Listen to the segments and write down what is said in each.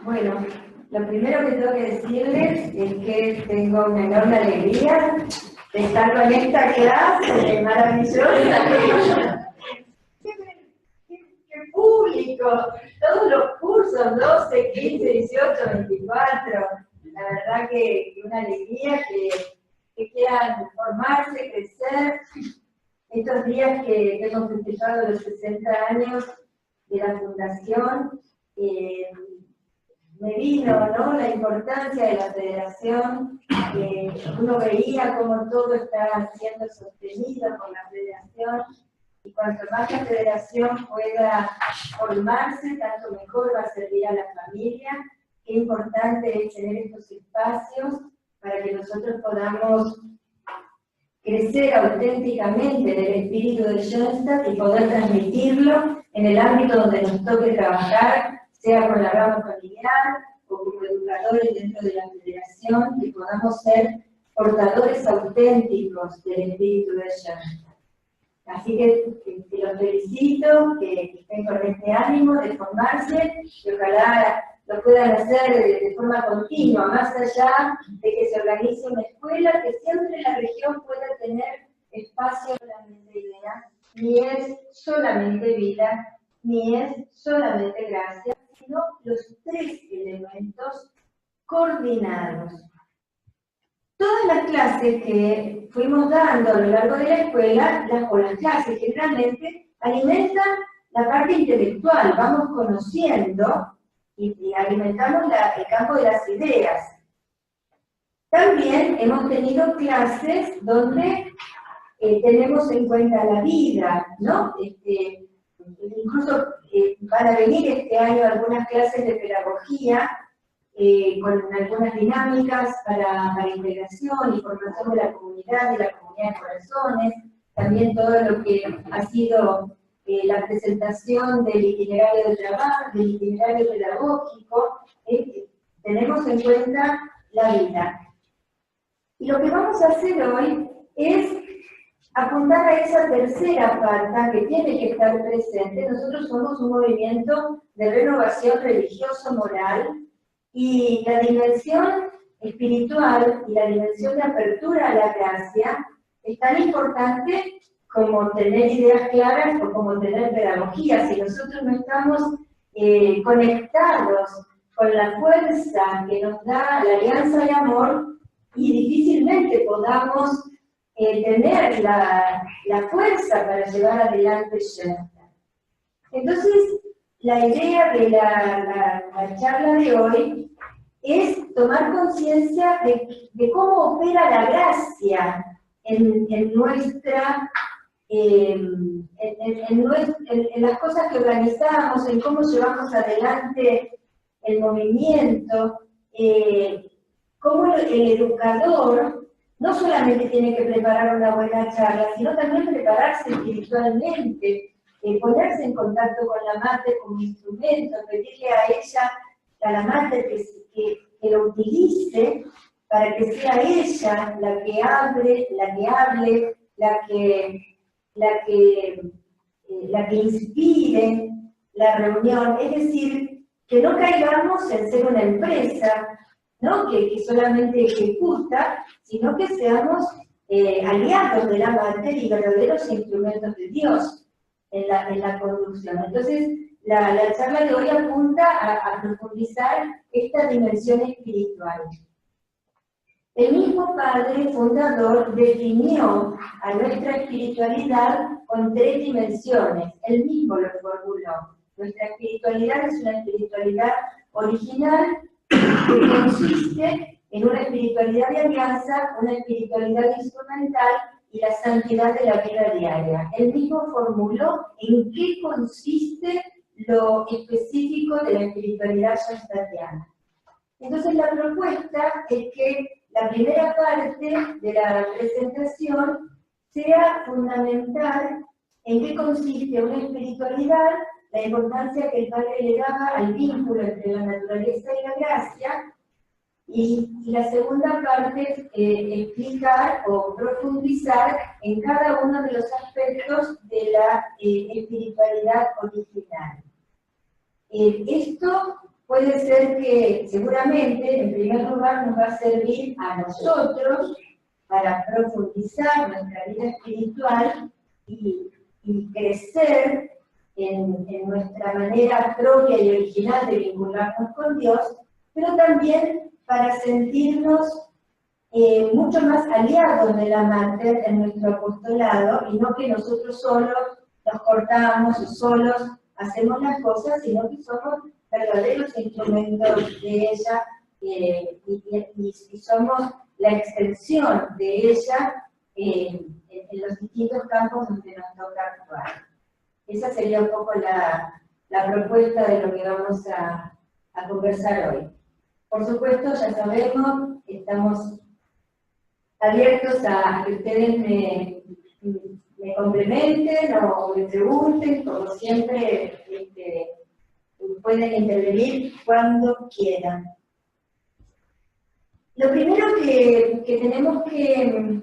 Bueno, lo primero que tengo que decirles es que tengo una enorme alegría de estar con esta clase maravillosa. ¡Qué público! Todos los cursos, 12, 15, 18, 24. La verdad que una alegría que quieran formarse, crecer. Estos días que hemos festejado los 60 años de la Fundación, me vino, ¿no?, la importancia de la federación. Uno veía cómo todo está siendo sostenido por la federación, y cuanto más la federación pueda formarse, tanto mejor va a servir a la familia. Qué importante es tener estos espacios para que nosotros podamos crecer auténticamente en el espíritu de Schoenstatt y poder transmitirlo en el ámbito donde nos toque trabajar, sea con la rama familiar o como educadores dentro de la federación, que podamos ser portadores auténticos del espíritu de Schoenstatt. Así que los felicito, que estén con este ánimo de formarse, y ojalá lo puedan hacer de forma continua, más allá de que se organice una escuela, que siempre la región pueda tener espacio para la idea. Ni es solamente vida, ni es solamente gracia, sino los tres elementos coordinados. Todas las clases que fuimos dando a lo largo de la escuela, las clases generalmente alimentan la parte intelectual, vamos conociendo y alimentamos el campo de las ideas. También hemos tenido clases donde tenemos en cuenta la vida, ¿no? Incluso van a venir este año algunas clases de pedagogía, con algunas dinámicas para integración y formación de la comunidad de corazones, también todo lo que ha sido la presentación del itinerario de trabajo, del itinerario pedagógico. Tenemos en cuenta la vida. Y lo que vamos a hacer hoy es apuntar a esa tercera pata que tiene que estar presente. Nosotros somos un movimiento de renovación religioso-moral, y la dimensión espiritual y la dimensión de apertura a la gracia es tan importante como tener ideas claras o como tener pedagogía. Si nosotros no estamos conectados con la fuerza que nos da la alianza de amor, y difícilmente podamos tener la fuerza para llevar adelante Schoenstatt. Entonces, la idea de la charla de hoy es tomar conciencia de cómo opera la gracia en las cosas que organizamos, en cómo llevamos adelante el movimiento, cómo el educador no solamente tiene que preparar una buena charla, sino también prepararse espiritualmente, ponerse en contacto con la madre como instrumento, pedirle a ella, a la madre, que lo utilice para que sea ella la que hable, la que inspire la reunión. Es decir, que no caigamos en ser una empresa, ¿no?, que solamente ejecuta, sino que seamos aliados de la madre y verdaderos instrumentos de Dios en la conducción. Entonces, la charla de hoy apunta a profundizar esta dimensión espiritual. El mismo padre fundador definió a nuestra espiritualidad con tres dimensiones. Él mismo lo formuló. Nuestra espiritualidad es una espiritualidad original que consiste en una espiritualidad de alianza, una espiritualidad instrumental y la santidad de la vida diaria. Él mismo formuló en qué consiste lo específico de la espiritualidad schoenstattiana. Entonces la propuesta es que la primera parte de la presentación sea fundamental en qué consiste una espiritualidad, la importancia que el padre le daba al vínculo entre la naturaleza y la gracia, y la segunda parte es explicar o profundizar en cada uno de los aspectos de la espiritualidad original. Esto puede ser que seguramente, en primer lugar, nos va a servir a nosotros para profundizar nuestra vida espiritual y crecer en nuestra manera propia y original de vincularnos con Dios, pero también para sentirnos mucho más aliados de la Mater en nuestro apostolado, y no que nosotros solos nos cortamos o solos hacemos las cosas, sino que somos verdaderos instrumentos de ella y somos la extensión de ella en los distintos campos donde nos toca actuar. Esa sería un poco la propuesta de lo que vamos a conversar hoy. Por supuesto, ya sabemos, estamos abiertos a que ustedes me complementen o me pregunten, como siempre, pueden intervenir cuando quieran. Lo primero que tenemos que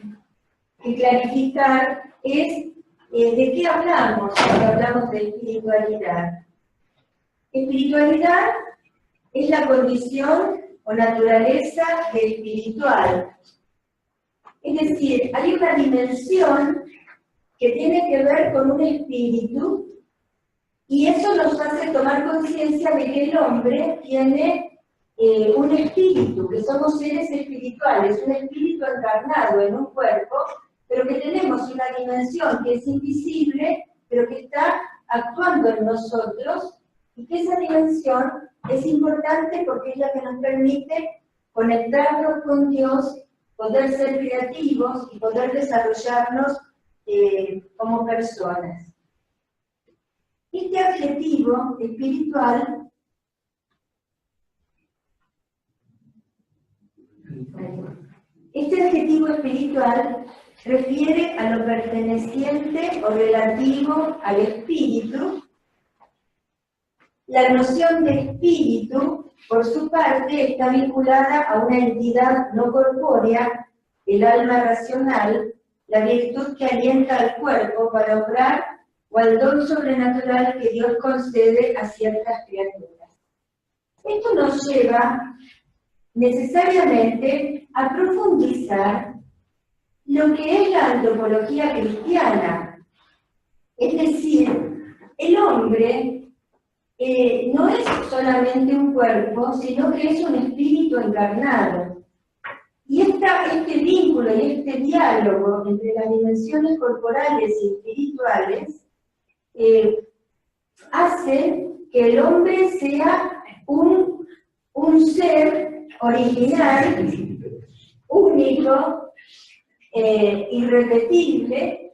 clarificar es de qué hablamos cuando hablamos de espiritualidad. Espiritualidad es la condición o naturaleza del espiritual. Es decir, hay una dimensión que tiene que ver con un espíritu, y eso nos hace tomar conciencia de que el hombre tiene un espíritu, que somos seres espirituales, un espíritu encarnado en un cuerpo, pero que tenemos una dimensión que es invisible, pero que está actuando en nosotros, y que esa dimensión es importante porque es la que nos permite conectarnos con Dios, poder ser creativos y poder desarrollarnos como personas. Este adjetivo espiritual refiere a lo perteneciente o relativo al espíritu. La noción de espíritu, por su parte, está vinculada a una entidad no corpórea, el alma racional, la virtud que alienta al cuerpo para obrar, o al don sobrenatural que Dios concede a ciertas criaturas. Esto nos lleva necesariamente a profundizar lo que es la antropología cristiana. Es decir, el hombre no es solamente un cuerpo, sino que es un espíritu encarnado. Y este vínculo y este diálogo entre las dimensiones corporales y espirituales hace que el hombre sea un ser original, único, irrepetible,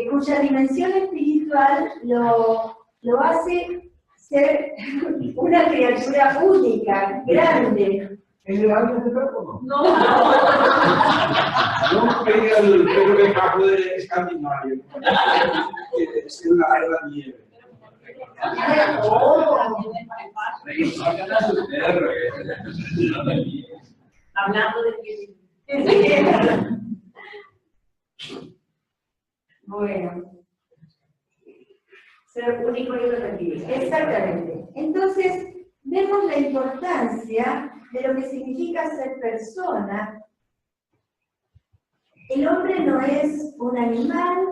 cuya dimensión espiritual lo hace ser una criatura única, grande. ¿Es legal este perro? No. No pega el perro de campo de Escandinavia. Es una guerra nieve. Hablando de que... Bueno. Ser único y irrepetible. Exactamente. Entonces, vemos la importancia de lo que significa ser persona. El hombre no es un animal,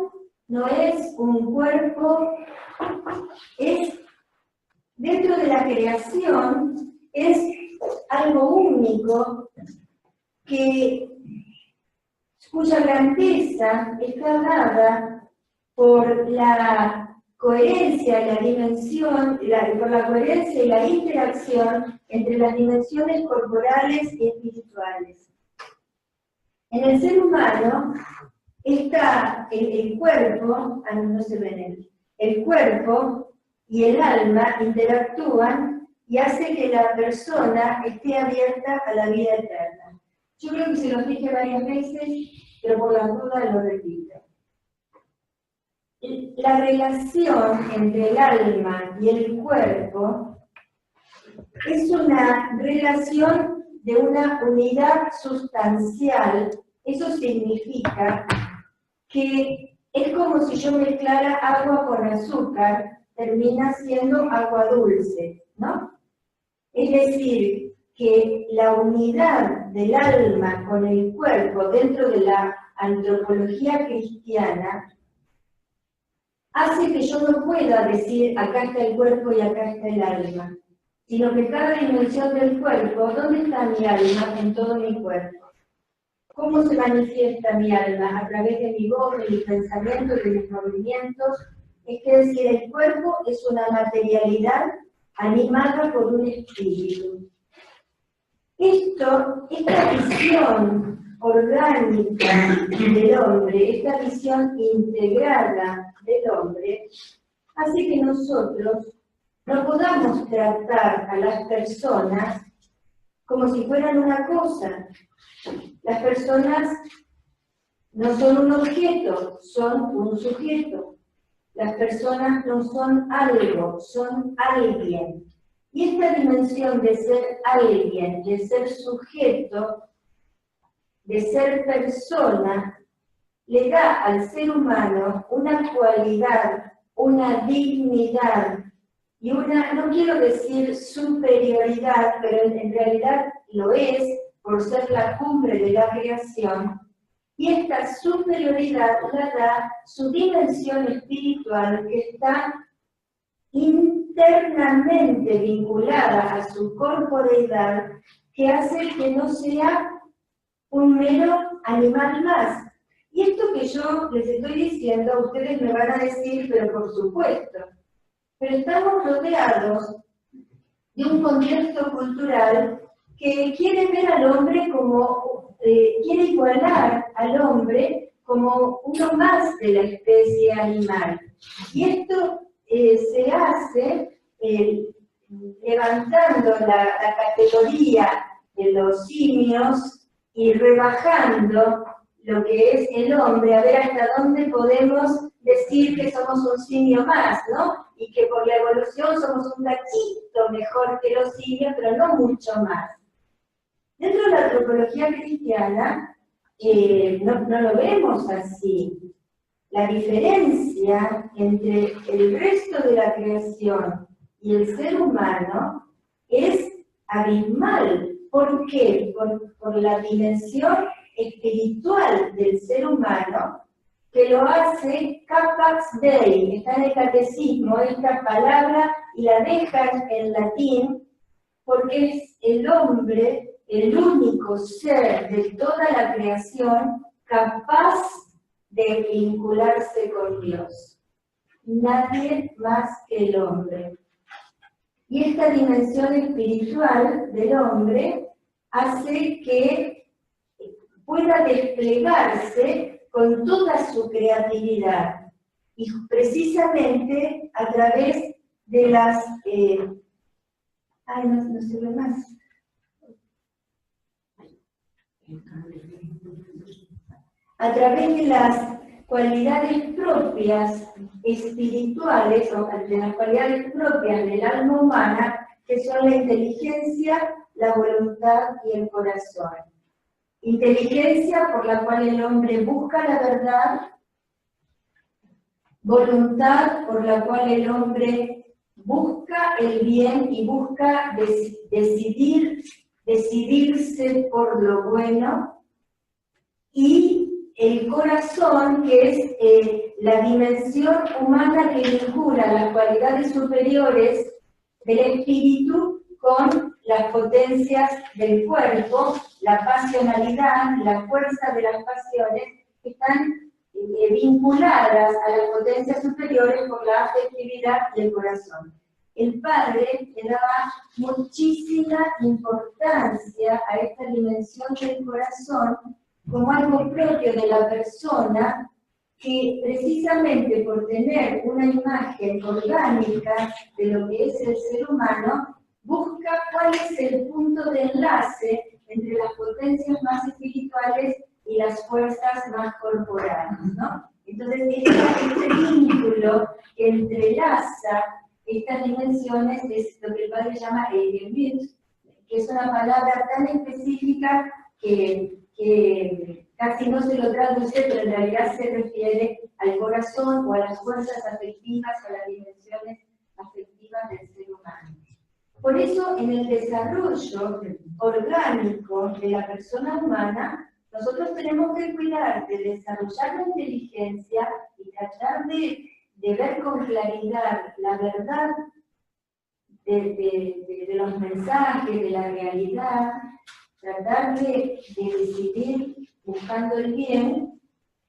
no es un cuerpo, es, dentro de la creación, es algo único cuya grandeza está dada por la coherencia y la dimensión, por la coherencia y la interacción entre las dimensiones corporales y espirituales. En el ser humano está el cuerpo, no se ven el cuerpo y el alma interactúan y hace que la persona esté abierta a la vida eterna. Yo creo que se los dije varias veces, pero por las dudas lo repito. La relación entre el alma y el cuerpo es una relación de una unidad sustancial. Eso significa que es como si yo mezclara agua con azúcar, termina siendo agua dulce, ¿no? Es decir, que la unidad del alma con el cuerpo dentro de la antropología cristiana hace que yo no pueda decir acá está el cuerpo y acá está el alma, sino que cada dimensión del cuerpo, ¿dónde está mi alma en todo mi cuerpo? ¿Cómo se manifiesta mi alma? A través de mi voz, de mis pensamientos, de mis movimientos. Es decir, el cuerpo es una materialidad animada por un espíritu. Esta visión orgánica del hombre, esta visión integrada del hombre, hace que nosotros no podamos tratar a las personas como si fueran una cosa. Las personas no son un objeto, son un sujeto. Las personas no son algo, son alguien. Y esta dimensión de ser alguien, de ser sujeto, de ser persona, le da al ser humano una cualidad, una dignidad y una, no quiero decir superioridad, pero en realidad lo es por ser la cumbre de la creación. Y esta superioridad la da su dimensión espiritual que está internamente vinculada a su corporeidad, que hace que no sea un mero animal más. Y esto que yo les estoy diciendo, ustedes me van a decir, pero por supuesto. Pero estamos rodeados de un contexto cultural que quiere ver al hombre como, quiere igualar al hombre como uno más de la especie animal. Y esto se hace levantando la categoría de los simios y rebajando lo que es el hombre, a ver hasta dónde podemos decir que somos un simio más, ¿no? Y que por la evolución somos un cachito mejor que los simios, pero no mucho más. Dentro de la antropología cristiana, no lo vemos así. La diferencia entre el resto de la creación y el ser humano es abismal. ¿Por qué? Por la dimensión espiritual del ser humano, que lo hace capax dei. Está en el catecismo esta palabra y la dejan en latín porque es el hombre, el único ser de toda la creación capaz de vincularse con Dios. Nadie más que el hombre. Y esta dimensión espiritual del hombre hace que pueda desplegarse con toda su creatividad. Y precisamente a través de las... no se ve más. A través de las cualidades propias espirituales, o de las cualidades propias del alma humana, que son la inteligencia, la voluntad y el corazón. Inteligencia por la cual el hombre busca la verdad, voluntad por la cual el hombre busca el bien y busca decidirse por lo bueno, y el corazón, que es la dimensión humana que vincula las cualidades superiores del espíritu con las potencias del cuerpo, la pasionalidad, la fuerza de las pasiones, que están vinculadas a las potencias superiores por la afectividad del corazón. El padre le daba muchísima importancia a esta dimensión del corazón como algo propio de la persona, que precisamente por tener una imagen orgánica de lo que es el ser humano, busca cuál es el punto de enlace entre las potencias más espirituales y las fuerzas más corporales, ¿no? Entonces, este vínculo que entrelaza estas dimensiones es lo que el padre llama el Gemüt, que es una palabra tan específica que casi no se lo traduce, pero en realidad se refiere al corazón o a las fuerzas afectivas, a las dimensiones afectivas del ser humano. Por eso, en el desarrollo orgánico de la persona humana, nosotros tenemos que cuidar de desarrollar la inteligencia y tratar de ver con claridad la verdad de los mensajes, de la realidad, tratar de decidir buscando el bien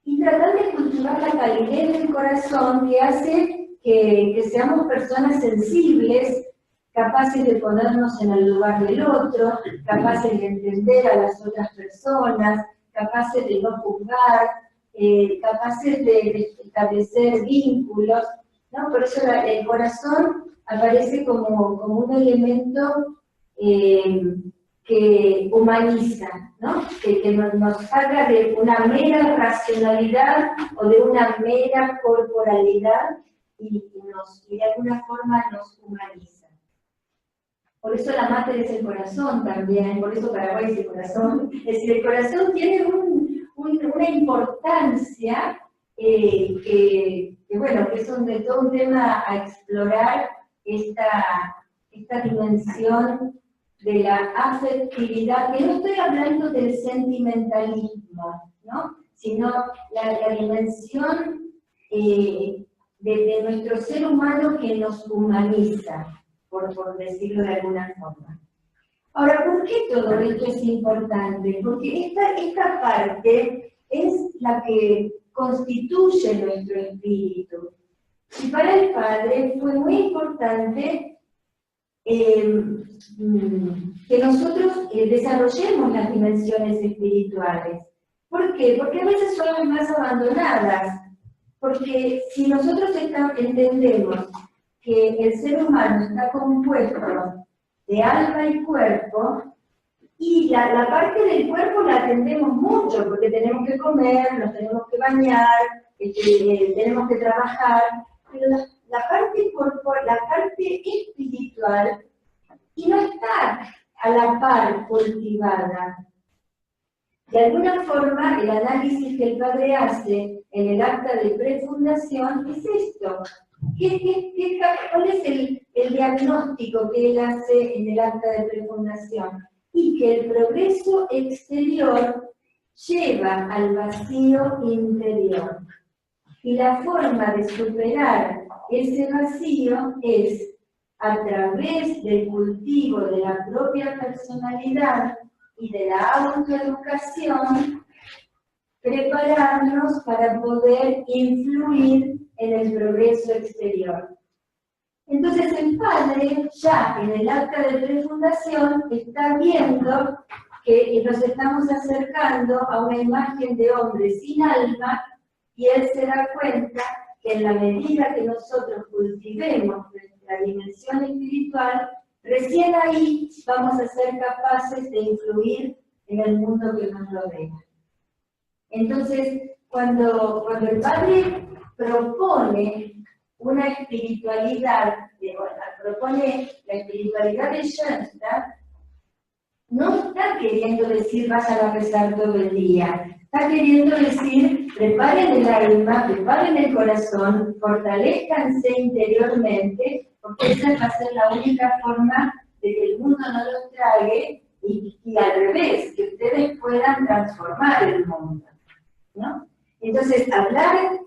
y tratar de cultivar la calidez del corazón que hace que seamos personas sensibles, capaces de ponernos en el lugar del otro, capaces de entender a las otras personas, capaces de no juzgar, capaces de establecer vínculos, ¿no? Por eso el corazón aparece como un elemento que humaniza, ¿no? Que nos saca de una mera racionalidad o de una mera corporalidad y de alguna forma nos humaniza. Por eso la madre es el corazón también, por eso Paraguay es el corazón. Es decir, el corazón tiene una importancia que es todo un tema a explorar, esta dimensión de la afectividad, que no estoy hablando del sentimentalismo, ¿no? Sino la dimensión de nuestro ser humano que nos humaniza, por decirlo de alguna forma. Ahora, ¿por qué todo esto es importante? Porque esta parte es la que constituye nuestro espíritu. Y para el Padre fue muy importante que nosotros desarrollemos las dimensiones espirituales. ¿Por qué? Porque a veces son las más abandonadas. Porque si nosotros entendemos que el ser humano está compuesto de alma y cuerpo, y la parte del cuerpo la atendemos mucho, porque tenemos que comer, nos tenemos que bañar, tenemos que trabajar, pero la parte espiritual, y no está a la par cultivada. De alguna forma, el análisis que el Padre hace en el acta de prefundación es esto. ¿Cuál es el diagnóstico que él hace en el acta de prefundación? Y que el progreso exterior lleva al vacío interior. Y la forma de superar ese vacío es a través del cultivo de la propia personalidad y de la autoeducación, prepararnos para poder influir en el progreso exterior. Entonces el Padre, ya en el acta de prefundación, está viendo que nos estamos acercando a una imagen de hombre sin alma, y él se da cuenta que en la medida que nosotros cultivemos nuestra dimensión espiritual, recién ahí vamos a ser capaces de influir en el mundo que nos rodea. Entonces, cuando el Padre propone una espiritualidad, propone la espiritualidad de Schoenstatt, no está queriendo decir vayan a rezar todo el día, está queriendo decir preparen el alma, preparen el corazón, fortalezcanse interiormente, porque esa va a ser la única forma de que el mundo no los trague y al revés, que ustedes puedan transformar el mundo, ¿no? Entonces, hablar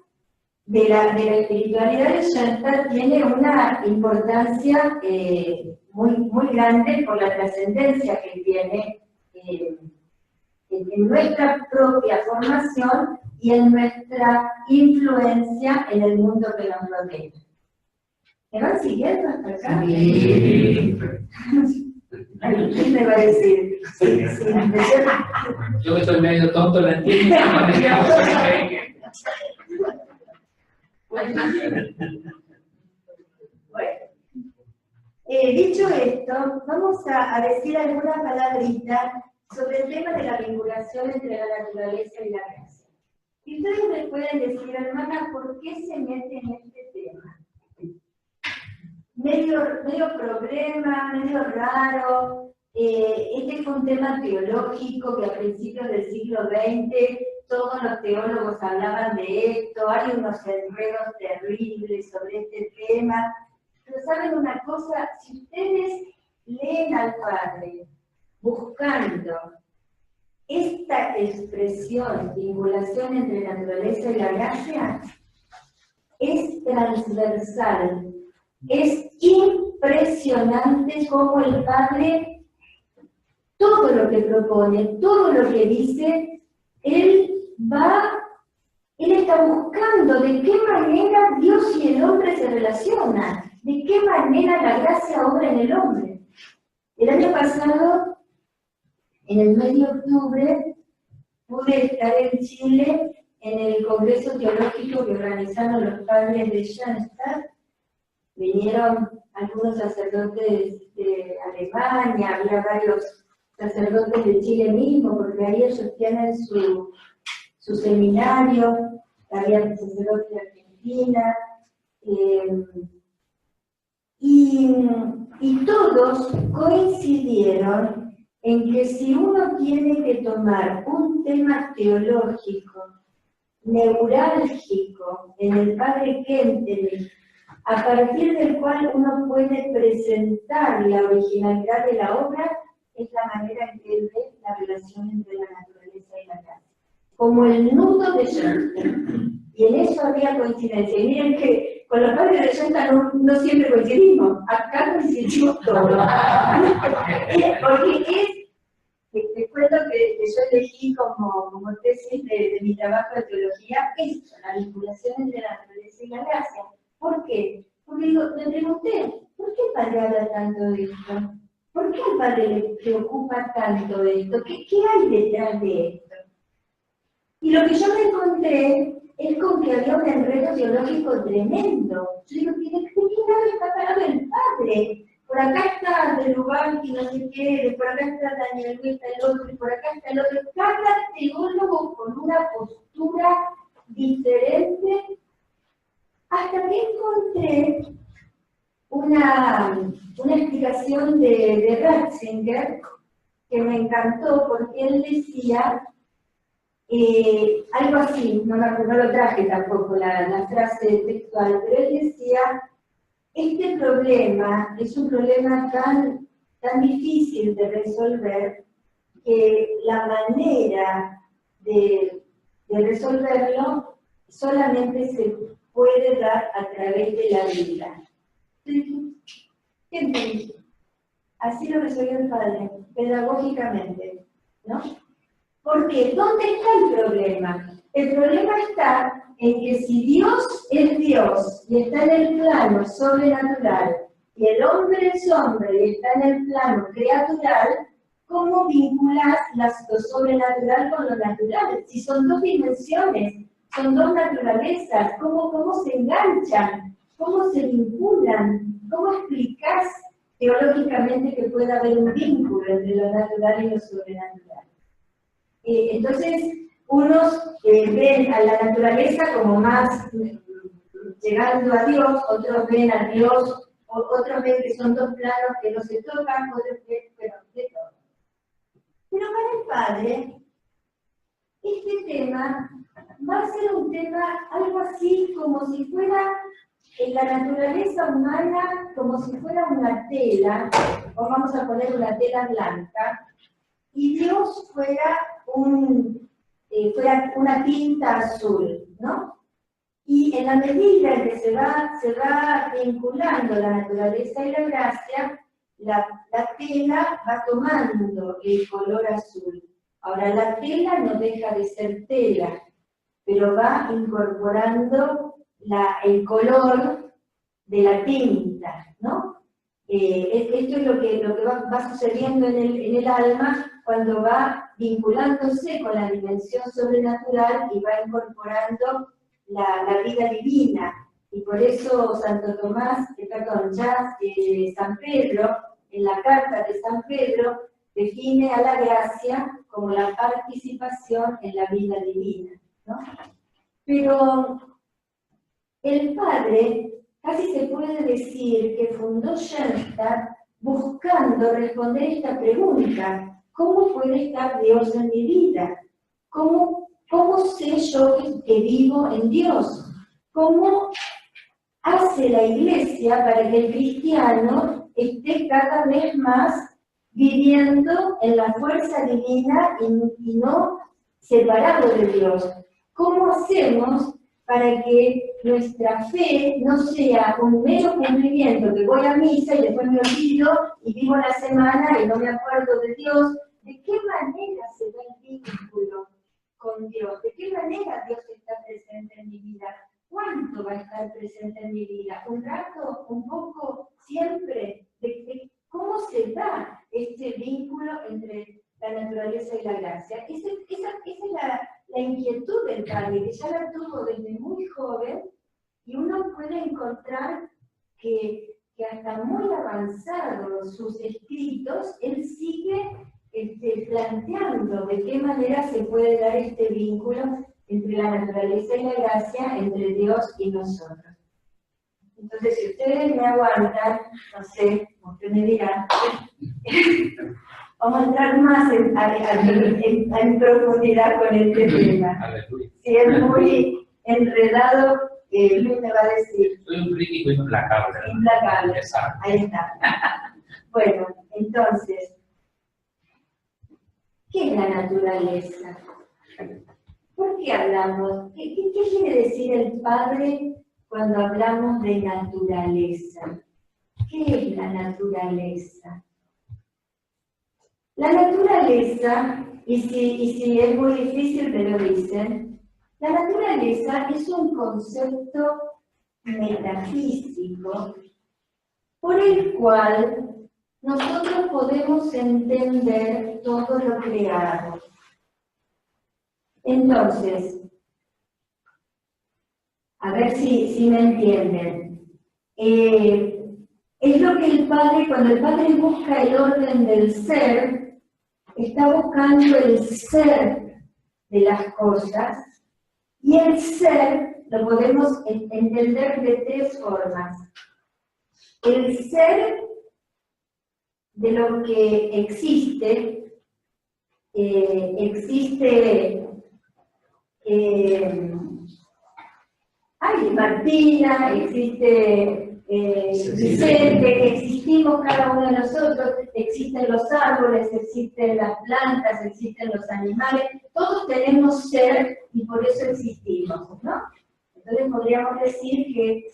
de la espiritualidad de Schoenstatt tiene una importancia muy grande por la trascendencia que tiene en nuestra propia formación y en nuestra influencia en el mundo que nos rodea. ¿Me van siguiendo hasta acá? Sí. ¿Qué me va a decir? Sí, Yo que soy medio tonto, la entiendo. Bueno, dicho esto, vamos a decir alguna palabrita sobre el tema de la vinculación entre la naturaleza y la gracia. Y ustedes me pueden decir, hermana, ¿por qué se mete en este tema? Medio problema, medio raro. Este fue un tema teológico que a principios del siglo XX todos los teólogos hablaban de esto, hay unos enredos terribles sobre este tema. Pero ¿saben una cosa? Si ustedes leen al Padre buscando esta expresión, vinculación entre la naturaleza y la gracia, es transversal. Es impresionante cómo el Padre, todo lo que propone, todo lo que dice, Él está buscando de qué manera Dios y el hombre se relacionan, de qué manera la gracia obra en el hombre. El año pasado, en el mes de octubre, pude estar en Chile en el Congreso Teológico que organizaron los padres de Schoenstatt. Vinieron algunos sacerdotes de Alemania, había varios sacerdotes de Chile mismo, porque ahí ellos tienen su seminario, había sacerdotes de Argentina, y todos coincidieron en que si uno tiene que tomar un tema teológico, neurálgico, en el padre Kentenich, a partir del cual uno puede presentar la originalidad de la obra, es la manera en que él ve la relación entre la naturaleza y la gracia. Como el nudo de Schoenstatt. Y en eso había coincidencia. Y miren que con los padres de Schoenstatt no siempre coincidimos. Acá coincidimos todos. Porque te cuento que yo elegí como tesis de mi trabajo de teología esto, la vinculación entre la naturaleza y la gracia. ¿Por qué? Porque me pregunté, ¿por qué el Padre habla tanto de esto? ¿Por qué al Padre le preocupa tanto de esto? ¿Qué hay detrás de esto? Y lo que yo me encontré es con que había un enredo teológico tremendo. Yo digo, ¿de qué lado está parado el Padre? Por acá está Del Ubanti, no sé qué, por acá está Daniel Luis, está el otro, y por acá está el otro. Cada teólogo con una postura diferente, hasta que encontré una explicación de Ratzinger que me encantó, porque él decía algo así, no lo traje tampoco la frase textual, pero él decía, este problema es un problema tan difícil de resolver que la manera de resolverlo solamente se puede dar a través de la vida. ¿Qué entendí? Así lo resolvió el Padre, pedagógicamente, ¿no? Porque, ¿dónde está el problema? El problema está en que si Dios es Dios y está en el plano sobrenatural, y el hombre es hombre y está en el plano creatural, ¿cómo vinculas lo sobrenatural con lo natural? Si son dos dimensiones, son dos naturalezas, ¿cómo se enganchan? ¿Cómo se vinculan? ¿Cómo explicás teológicamente que pueda haber un vínculo entre lo natural y lo sobrenatural? Entonces, unos ven a la naturaleza como más llegando a Dios, otros ven a Dios, otros ven que son dos planos que no se tocan, otros ven, pero de todo. Pero para el Padre, este tema va a ser un tema algo así como si fuera en la naturaleza humana, como si fuera una tela, o vamos a poner una tela blanca, y Dios fuera una tinta azul, ¿no? Y en la medida en que se va vinculando la naturaleza y la gracia, la tela va tomando el color azul. Ahora, la tela no deja de ser tela, pero va incorporando el color de la tinta, ¿no? Esto es lo que va sucediendo en el alma cuando va vinculándose con la dimensión sobrenatural y va incorporando la vida divina. Y por eso San Pedro, en la carta de San Pedro, define a la gracia como la participación en la vida divina, ¿no? Pero el Padre casi se puede decir que fundó Schoenstatt buscando responder esta pregunta: ¿cómo puede estar Dios en mi vida? ¿Cómo sé yo que vivo en Dios? ¿Cómo hace la Iglesia para que el cristiano esté cada vez más viviendo en la fuerza divina y no separado de Dios. ¿Cómo hacemos para que nuestra fe no sea un mero cumplimiento, que voy a misa y después me olvido y vivo la semana y no me acuerdo de Dios? ¿De qué manera se da el vínculo con Dios? ¿De qué manera Dios está presente en mi vida? ¿Cuánto va a estar presente en mi vida? ¿Un rato? ¿Un poco? ¿Siempre? ¿De cómo se da este vínculo entre la naturaleza y la gracia? Esa es la inquietud del Padre, que ya la tuvo desde muy joven, y uno puede encontrar que hasta muy avanzados sus escritos, él sigue planteando de qué manera se puede dar este vínculo entre la naturaleza y la gracia, entre Dios y nosotros. Entonces, si ustedes me aguantan, no sé, usted me dirá, vamos a entrar más en profundidad con este tema. Si es muy enredado, Luis me va a decir. Soy un crítico implacable. Implacable, ahí está. Bueno, entonces, ¿qué es la naturaleza? ¿Por qué hablamos? ¿Qué quiere decir el Padre cuando hablamos de naturaleza? ¿Qué es la naturaleza? La naturaleza, y si es muy difícil me lo dicen, la naturaleza es un concepto metafísico por el cual nosotros podemos entender todo lo creado. Entonces, a ver si me entienden. Es lo que el Padre, cuando el Padre busca el orden del ser, está buscando el ser de las cosas, y el ser lo podemos entender de tres formas. El ser de lo que existe, Martina, existe Vicente, existimos cada uno de nosotros, existen los árboles, existen las plantas, existen los animales, todos tenemos ser y por eso existimos, ¿no? Entonces podríamos decir que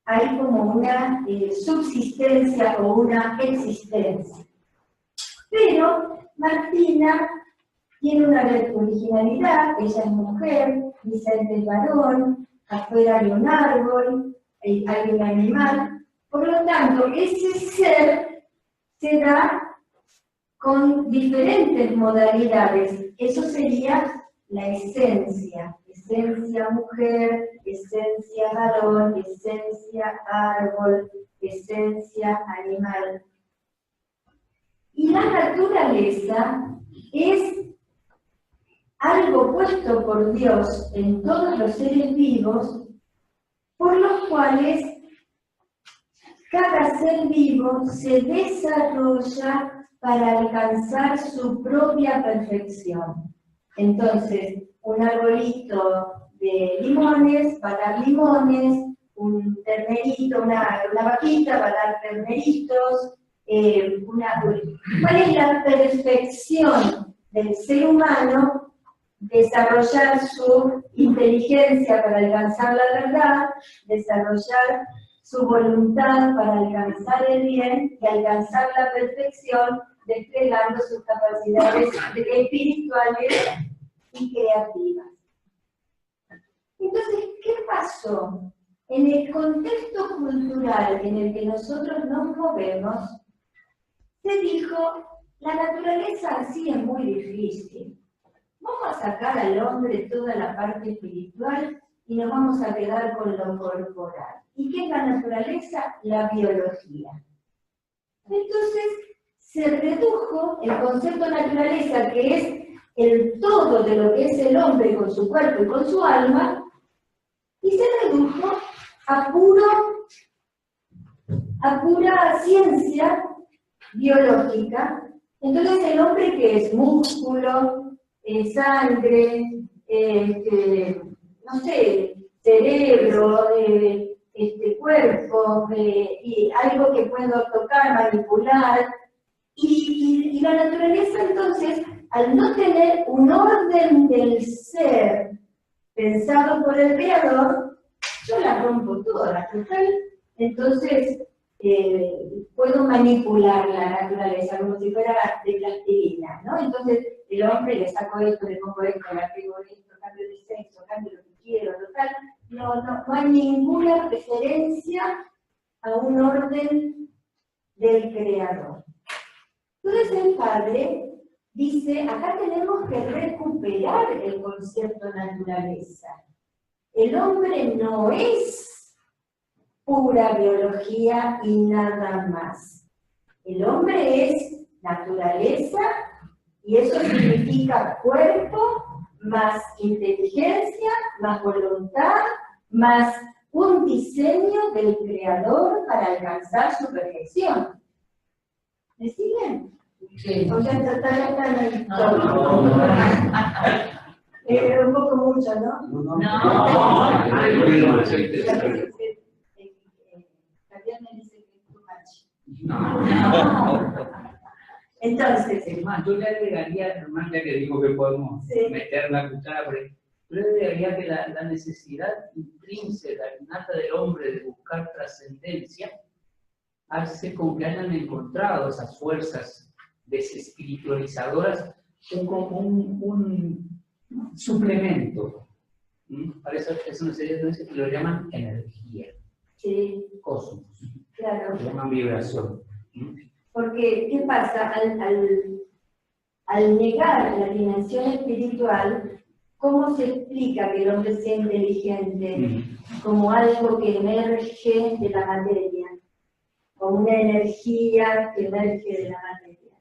hay como una subsistencia o una existencia. Pero Martina tiene una originalidad, ella es mujer, Vicente es varón, afuera hay un árbol, hay un animal, por lo tanto, ese ser se da con diferentes modalidades. Eso sería la esencia. Esencia mujer, esencia varón, esencia árbol, esencia animal. Y la naturaleza es algo puesto por Dios en todos los seres vivos, por los cuales cada ser vivo se desarrolla para alcanzar su propia perfección. Entonces, un arbolito de limones va a dar limones, un ternerito, una vaquita va a dar terneritos. ¿Cuál es la perfección del ser humano? Desarrollar su inteligencia para alcanzar la verdad, desarrollar su voluntad para alcanzar el bien y alcanzar la perfección, desplegando sus capacidades espirituales y creativas. Entonces, ¿qué pasó? En el contexto cultural en el que nosotros nos movemos, se dijo, la naturaleza así es muy difícil. Vamos a sacar al hombre toda la parte espiritual y nos vamos a quedar con lo corporal. ¿Y qué es la naturaleza? La biología. Entonces, se redujo el concepto de naturaleza, que es el todo de lo que es el hombre con su cuerpo y con su alma, y se redujo a pura ciencia biológica. Entonces, el hombre que es músculo, sangre, no sé, cerebro, cuerpo, y algo que puedo tocar, manipular, y la naturaleza entonces, al no tener un orden del ser pensado por el creador, yo la rompo toda, total. Entonces, puedo manipular la naturaleza como si fuera de plastilina, ¿no? Entonces, el hombre le saco esto, le pongo esto, le pego esto, cambio de sexo, cambio lo que quiero, total. No hay ninguna referencia a un orden del creador. Entonces el padre dice, acá tenemos que recuperar el concepto naturaleza. El hombre no es pura biología y nada más. El hombre es naturaleza y eso significa cuerpo, más inteligencia, más voluntad, más un diseño del creador para alcanzar su perfección. ¿Me siguen? Sí. O sea, están ahí. Un poco mucho, ¿no? También me dice que es too much. Entonces, Es más, yo le agregaría, hermano, ya que digo que podemos meter la cuchara por ahí, yo le agregaría que la necesidad intrínseca, innata del hombre de buscar trascendencia, hace con que hayan encontrado esas fuerzas desespiritualizadoras un suplemento. Para eso es una serie de cosas que lo llaman energía, cosmos, claro. lo llaman vibración. Porque, ¿qué pasa? Al negar la dimensión espiritual, ¿cómo se explica que el hombre sea inteligente como algo que emerge de la materia? Como una energía que emerge de la materia.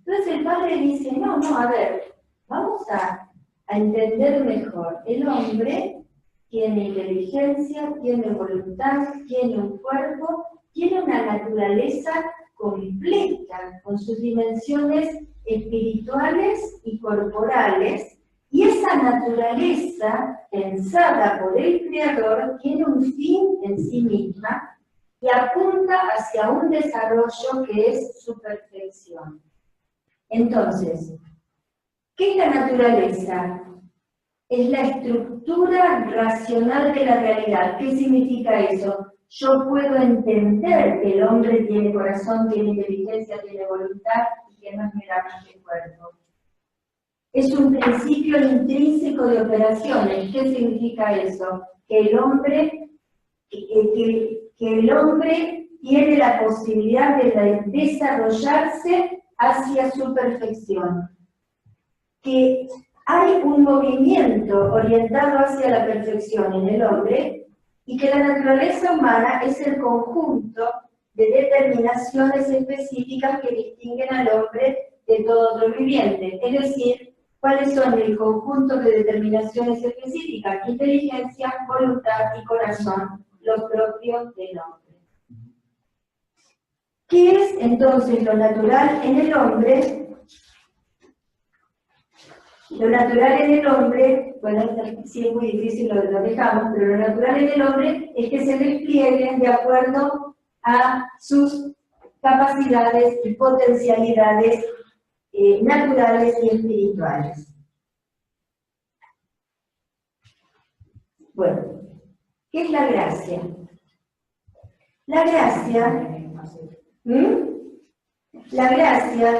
Entonces el padre dice, no, a ver, vamos a entender mejor. El hombre tiene inteligencia, tiene voluntad, tiene un cuerpo, tiene una naturaleza completa, con sus dimensiones espirituales y corporales, y esa naturaleza, pensada por el Creador, tiene un fin en sí misma, y apunta hacia un desarrollo que es su perfección. Entonces, ¿qué es la naturaleza? Es la estructura racional de la realidad. ¿Qué significa eso? Yo puedo entender que el hombre tiene corazón, tiene inteligencia, tiene voluntad y que no es meramente cuerpo. Es un principio intrínseco de operaciones. ¿Qué significa eso? Que el hombre tiene la posibilidad de desarrollarse hacia su perfección. Que hay un movimiento orientado hacia la perfección en el hombre y que la naturaleza humana es el conjunto de determinaciones específicas que distinguen al hombre de todo otro viviente. Es decir, ¿cuáles son el conjunto de determinaciones específicas? Inteligencia, voluntad y corazón, los propios del hombre. ¿Qué es entonces lo natural en el hombre? Lo natural en el hombre, bueno, sí es muy difícil, lo dejamos, pero lo natural en el hombre es que se desplieguen de acuerdo a sus capacidades y potencialidades naturales y espirituales. Bueno, ¿qué es la gracia? La gracia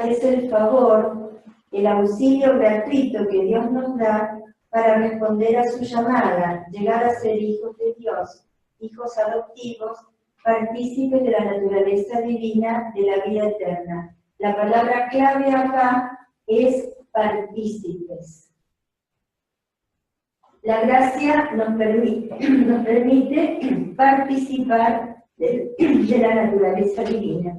es el favor, el auxilio gratuito que Dios nos da para responder a su llamada, llegar a ser hijos de Dios, hijos adoptivos, partícipes de la naturaleza divina de la vida eterna. La palabra clave acá es partícipes. La gracia nos permite participar de la naturaleza divina.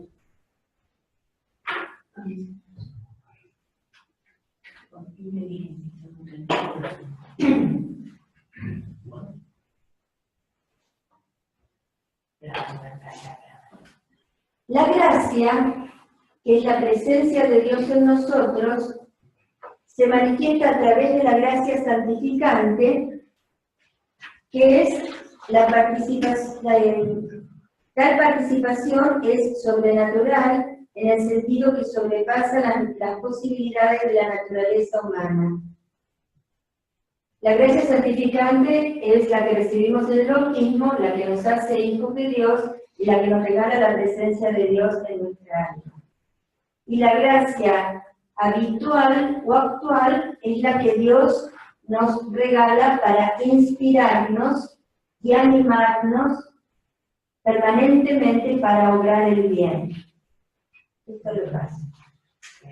La gracia, que es la presencia de Dios en nosotros, se manifiesta a través de la gracia santificante, que es tal participación es sobrenatural en el sentido que sobrepasa las posibilidades de la naturaleza humana. La gracia santificante es la que recibimos del bautismo, la que nos hace hijos de Dios y la que nos regala la presencia de Dios en nuestra alma. Y la gracia habitual o actual es la que Dios nos regala para inspirarnos y animarnos permanentemente para obrar el bien. Esto lo pasa.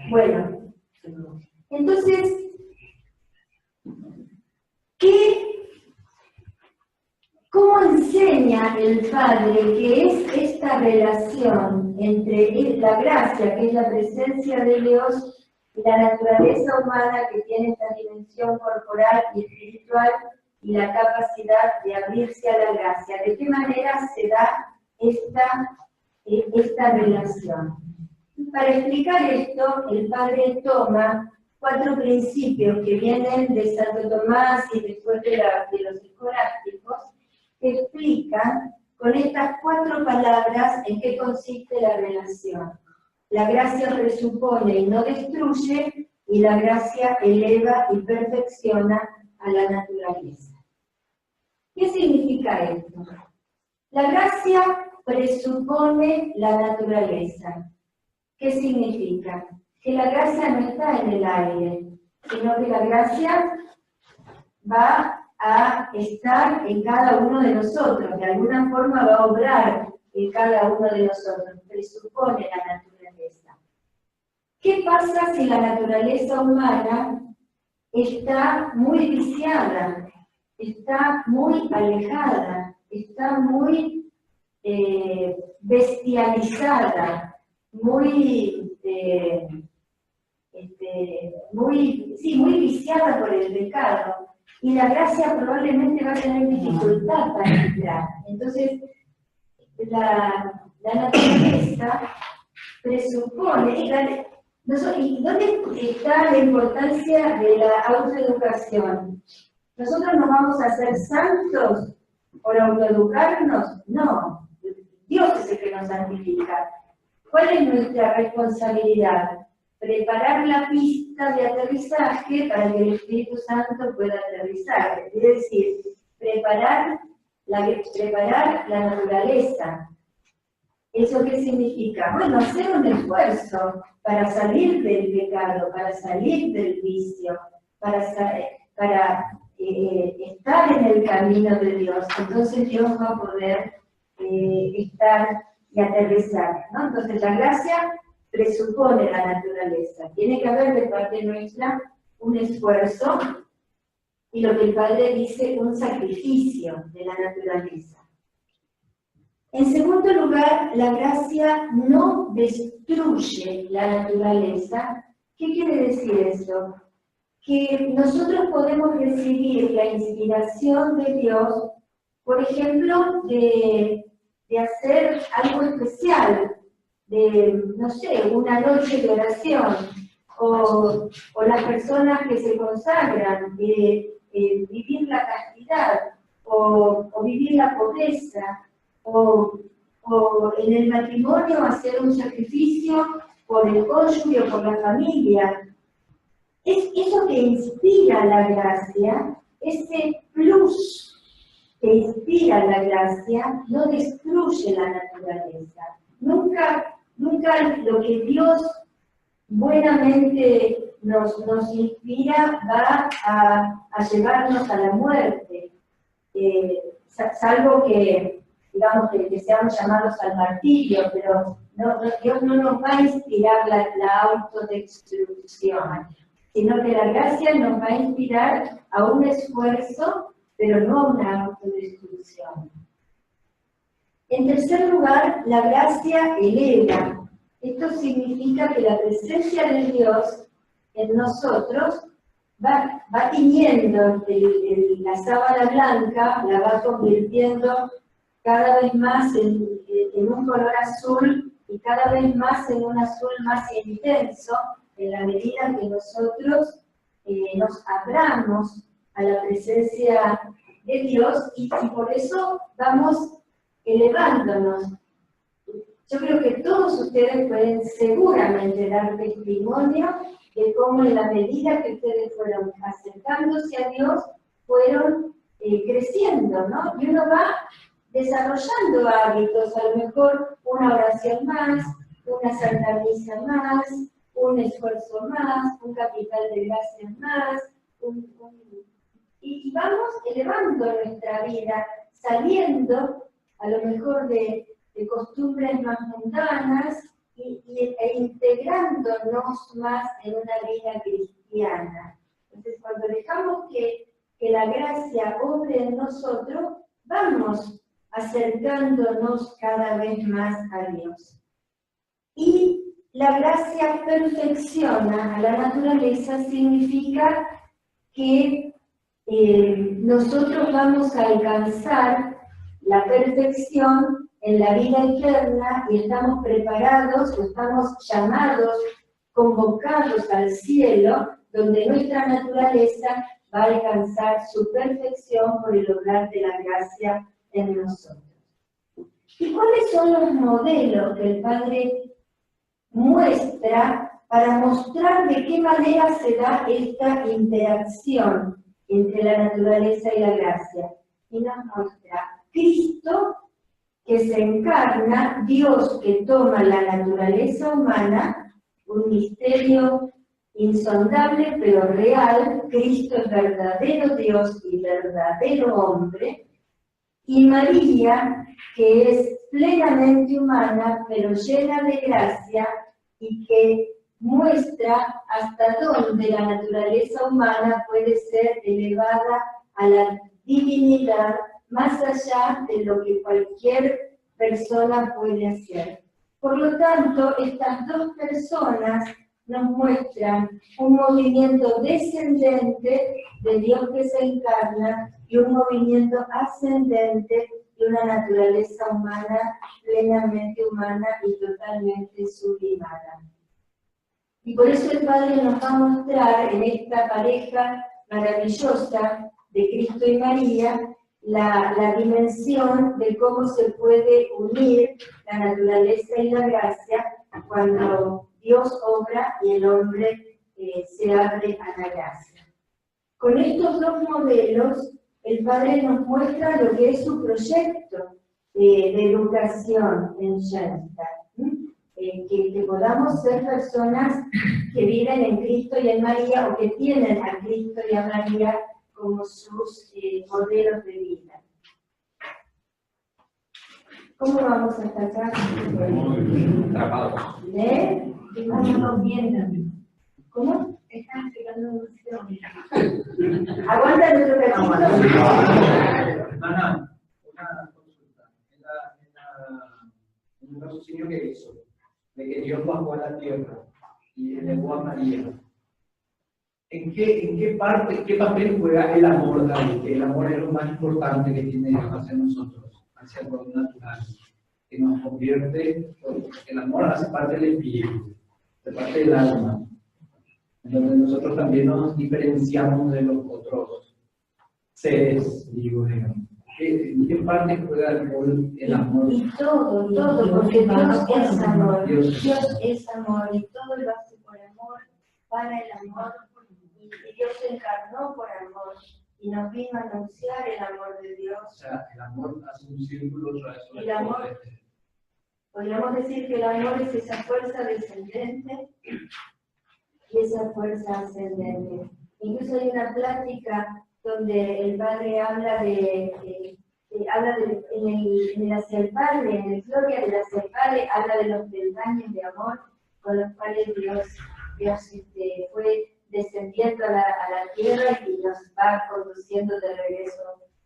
Bueno, entonces, ¿cómo enseña el Padre que es esta relación entre la gracia, que es la presencia de Dios, y la naturaleza humana, que tiene esta dimensión corporal y espiritual, y la capacidad de abrirse a la gracia? ¿De qué manera se da esta relación? Para explicar esto, el Padre toma 4 principios que vienen de Santo Tomás y después de los escolásticos, que explican con estas 4 palabras en qué consiste la relación. La gracia presupone y no destruye, y la gracia eleva y perfecciona a la naturaleza. ¿Qué significa esto? La gracia presupone la naturaleza. ¿Qué significa? Que la gracia no está en el aire, sino que la gracia va a estar en cada uno de nosotros, de alguna forma va a obrar en cada uno de nosotros, presupone la naturaleza. ¿Qué pasa si la naturaleza humana está muy viciada, está muy alejada, está muy bestializada, muy viciada por el pecado, y la gracia probablemente va a tener dificultad para entrar? Entonces, la naturaleza presupone, ¿y dónde está la importancia de la autoeducación? ¿Nosotros nos vamos a hacer santos por autoeducarnos? No, Dios es el que nos santifica. ¿Cuál es nuestra responsabilidad? Preparar la pista de aterrizaje para que el Espíritu Santo pueda aterrizar. Es decir, preparar la naturaleza. ¿Eso qué significa? Bueno, hacer un esfuerzo para salir del pecado, para salir del vicio, para estar en el camino de Dios. Entonces Dios va a poder estar y aterrizar, ¿no? Entonces la gracia presupone la naturaleza. Tiene que haber de parte nuestra un esfuerzo, y lo que el Padre dice, un sacrificio de la naturaleza. En segundo lugar, la gracia no destruye la naturaleza. ¿Qué quiere decir eso? Que nosotros podemos recibir la inspiración de Dios, por ejemplo, de hacer algo especial, de, no sé, una noche de oración, o las personas que se consagran, vivir la castidad, o vivir la pobreza, o en el matrimonio hacer un sacrificio por el cónyuge o por la familia. Es eso que inspira la gracia, ese plus que inspira la gracia, no destruye la naturaleza. Nunca lo que Dios buenamente nos inspira va a llevarnos a la muerte, salvo que, digamos, que seamos llamados al martirio, pero Dios no nos va a inspirar la autodestrucción, sino que la gracia nos va a inspirar a un esfuerzo, pero no a una autodestrucción. En tercer lugar, la gracia eleva. Esto significa que la presencia de Dios en nosotros va tiñendo la sábana blanca, la va convirtiendo cada vez más en un color azul, y cada vez más en un azul más intenso, en la medida que nosotros nos abramos a la presencia de Dios y por eso vamos elevándonos. Yo creo que todos ustedes pueden seguramente dar testimonio de cómo en la medida que ustedes fueron acercándose a Dios, fueron creciendo, ¿no? Y uno va desarrollando hábitos, a lo mejor una oración más, una santa misa más, un esfuerzo más, un capital de gracias más, y vamos elevando nuestra vida, saliendo a lo mejor de costumbres más mundanas e integrándonos más en una vida cristiana. Entonces, cuando dejamos que la gracia obre en nosotros, vamos acercándonos cada vez más a Dios. Y la gracia perfecciona a la naturaleza significa que nosotros vamos a alcanzar la perfección en la vida eterna y estamos preparados, estamos llamados, convocados al cielo, donde nuestra naturaleza va a alcanzar su perfección por el obrar de la gracia en nosotros. ¿Y cuáles son los modelos que el Padre muestra para mostrar de qué manera se da esta interacción entre la naturaleza y la gracia? Y nos muestra Cristo que se encarna, Dios que toma la naturaleza humana, un misterio insondable pero real. Cristo es verdadero Dios y verdadero hombre, y María, que es plenamente humana pero llena de gracia y que muestra hasta dónde la naturaleza humana puede ser elevada a la divinidad más allá de lo que cualquier persona puede hacer. Por lo tanto, estas dos personas nos muestran un movimiento descendente de Dios que se encarna y un movimiento ascendente de una naturaleza humana plenamente humana y totalmente sublimada. Y por eso el Padre nos va a mostrar en esta pareja maravillosa de Cristo y María la dimensión de cómo se puede unir la naturaleza y la gracia cuando Dios obra y el hombre se abre a la gracia. Con estos dos modelos, el Padre nos muestra lo que es su proyecto de educación en Schoenstatt. Que podamos ser personas que viven en Cristo y en María, o que tienen a Cristo y a María como sus modelos de vida. ¿Cómo vamos hasta acá? Atrapados. ¿Eh? Estamos viendo. ¿Cómo? Están explicando un ¿Aguanta el otro cachito? Ana, una consulta. En un raciocinio que hizo, de que Dios bajó a la tierra y elevó a María. ¿En qué parte, qué papel juega el amor ahí? Que el amor es lo más importante que tiene Dios hacia nosotros, hacia lo natural, que nos convierte, el amor hace parte del espíritu, hace parte del alma, en donde nosotros también nos diferenciamos de los otros seres, digo, ¿en qué parte juega el amor? Y todo, porque Dios es amor, Dios es amor, y todo lo hace por amor, para el amor, y Dios se encarnó por amor, y nos vino a anunciar el amor de Dios. O sea, el amor hace un círculo tras eso. El amor, podríamos decir que el amor es esa fuerza descendente y esa fuerza ascendente. Incluso hay una plática donde el Padre habla en el hacia el Padre, en el Gloria del hacia el Padre, habla de los peldaños de amor con los cuales Dios fue descendiendo a la tierra y nos va conduciendo de regreso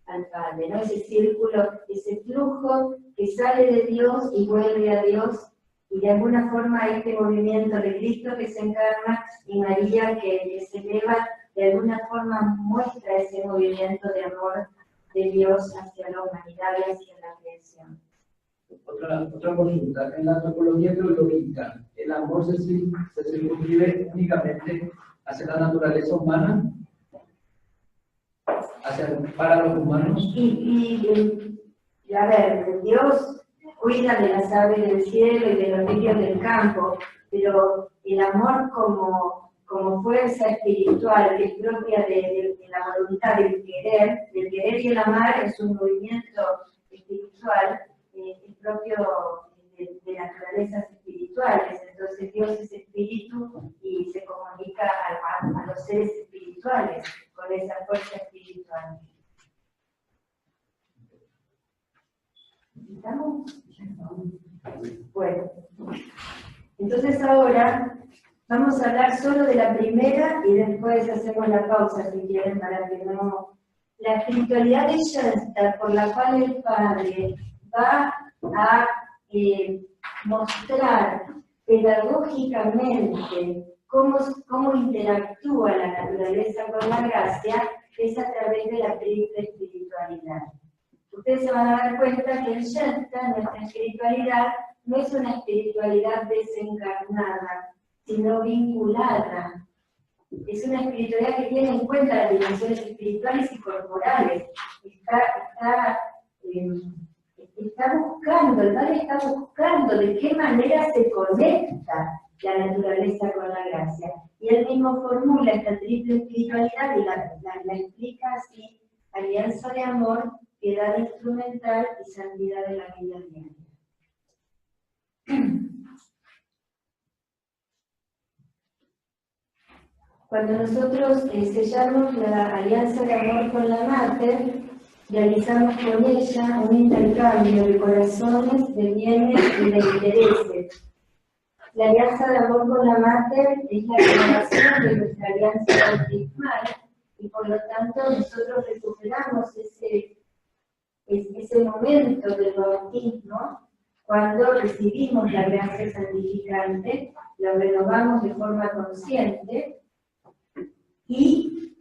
al Padre, ¿no? Ese círculo, ese flujo que sale de Dios y vuelve a Dios, y de alguna forma este movimiento de Cristo que se encarna y María que se eleva, de alguna forma muestra ese movimiento de amor de Dios hacia la humanidad y hacia la creación. Otra consulta. En la antropología teológica, ¿el amor se circunscribe únicamente hacia la naturaleza humana? para los humanos. Y a ver, Dios cuida de las aves del cielo y de los lirios del campo, pero el amor como fuerza espiritual que es propia de la voluntad del querer y el amar es un movimiento espiritual, es propio de naturalezas espirituales. Entonces Dios es espíritu y se comunica a los seres espirituales con esa fuerza espiritual. ¿Estamos? Bueno, entonces ahora vamos a hablar solo de la primera y después hacemos la pausa si quieren para que no... La espiritualidad de Schoenstatt, por la cual el Padre va a mostrar pedagógicamente cómo interactúa la naturaleza con la gracia, es a través de la triple espiritualidad. Ustedes se van a dar cuenta que en Schoenstatt nuestra espiritualidad no es una espiritualidad desencarnada, sino vinculada. Es una espiritualidad que tiene en cuenta las dimensiones espirituales y corporales. Está buscando, el Padre está buscando de qué manera se conecta la naturaleza con la gracia. Y él mismo formula esta triple espiritualidad y la explica así: alianza de amor, piedad instrumental y santidad de la vida diaria. Cuando nosotros sellamos la alianza de amor con la Mater, realizamos con ella un intercambio de corazones, de bienes y de intereses. La alianza de amor con la Mater es la renovación de nuestra alianza bautismal y por lo tanto nosotros recuperamos ese momento del bautismo cuando recibimos la gracia santificante, lo renovamos de forma consciente. Y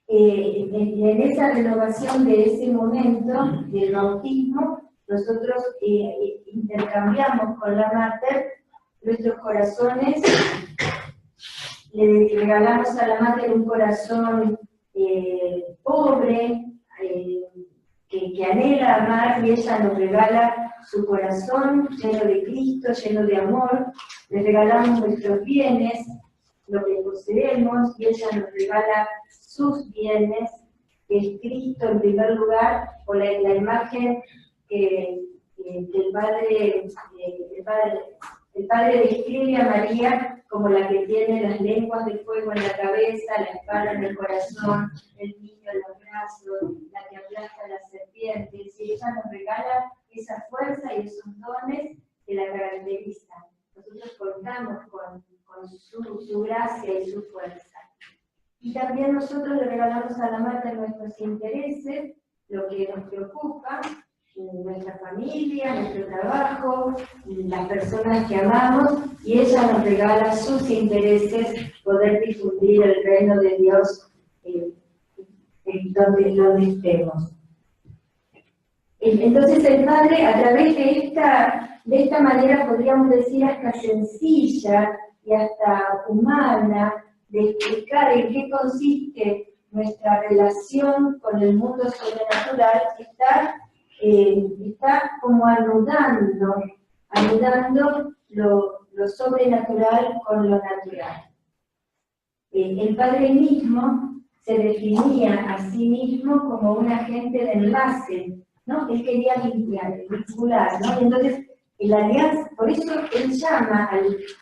en esa renovación de ese momento del bautismo, nosotros intercambiamos con la Mater nuestros corazones, le regalamos a la Mater un corazón pobre, que anhela amar, y ella nos regala su corazón lleno de Cristo, lleno de amor. Le regalamos nuestros bienes, lo que poseemos, y ella nos regala sus bienes, que es Cristo en primer lugar, o la imagen que el Padre describe a María como la que tiene las lenguas de fuego en la cabeza, la espada en el corazón, el niño en los brazos, la que aplasta a las serpientes, y ella nos regala esa fuerza y esos dones que la caracterizan. Nosotros contamos con su gracia y su fuerza. Y también nosotros le regalamos a la Mater nuestros intereses, lo que nos preocupa, nuestra familia, nuestro trabajo, las personas que amamos, y ella nos regala sus intereses, poder difundir el reino de Dios donde estemos. Entonces el Padre, a través de esta manera, podríamos decir hasta sencilla y hasta humana, de explicar en qué consiste nuestra relación con el mundo sobrenatural, está como anudando lo sobrenatural con lo natural. El Padre mismo se definía a sí mismo como un agente de enlace, ¿no? Él quería vincular, ¿no? Entonces, la alianza, por eso él llama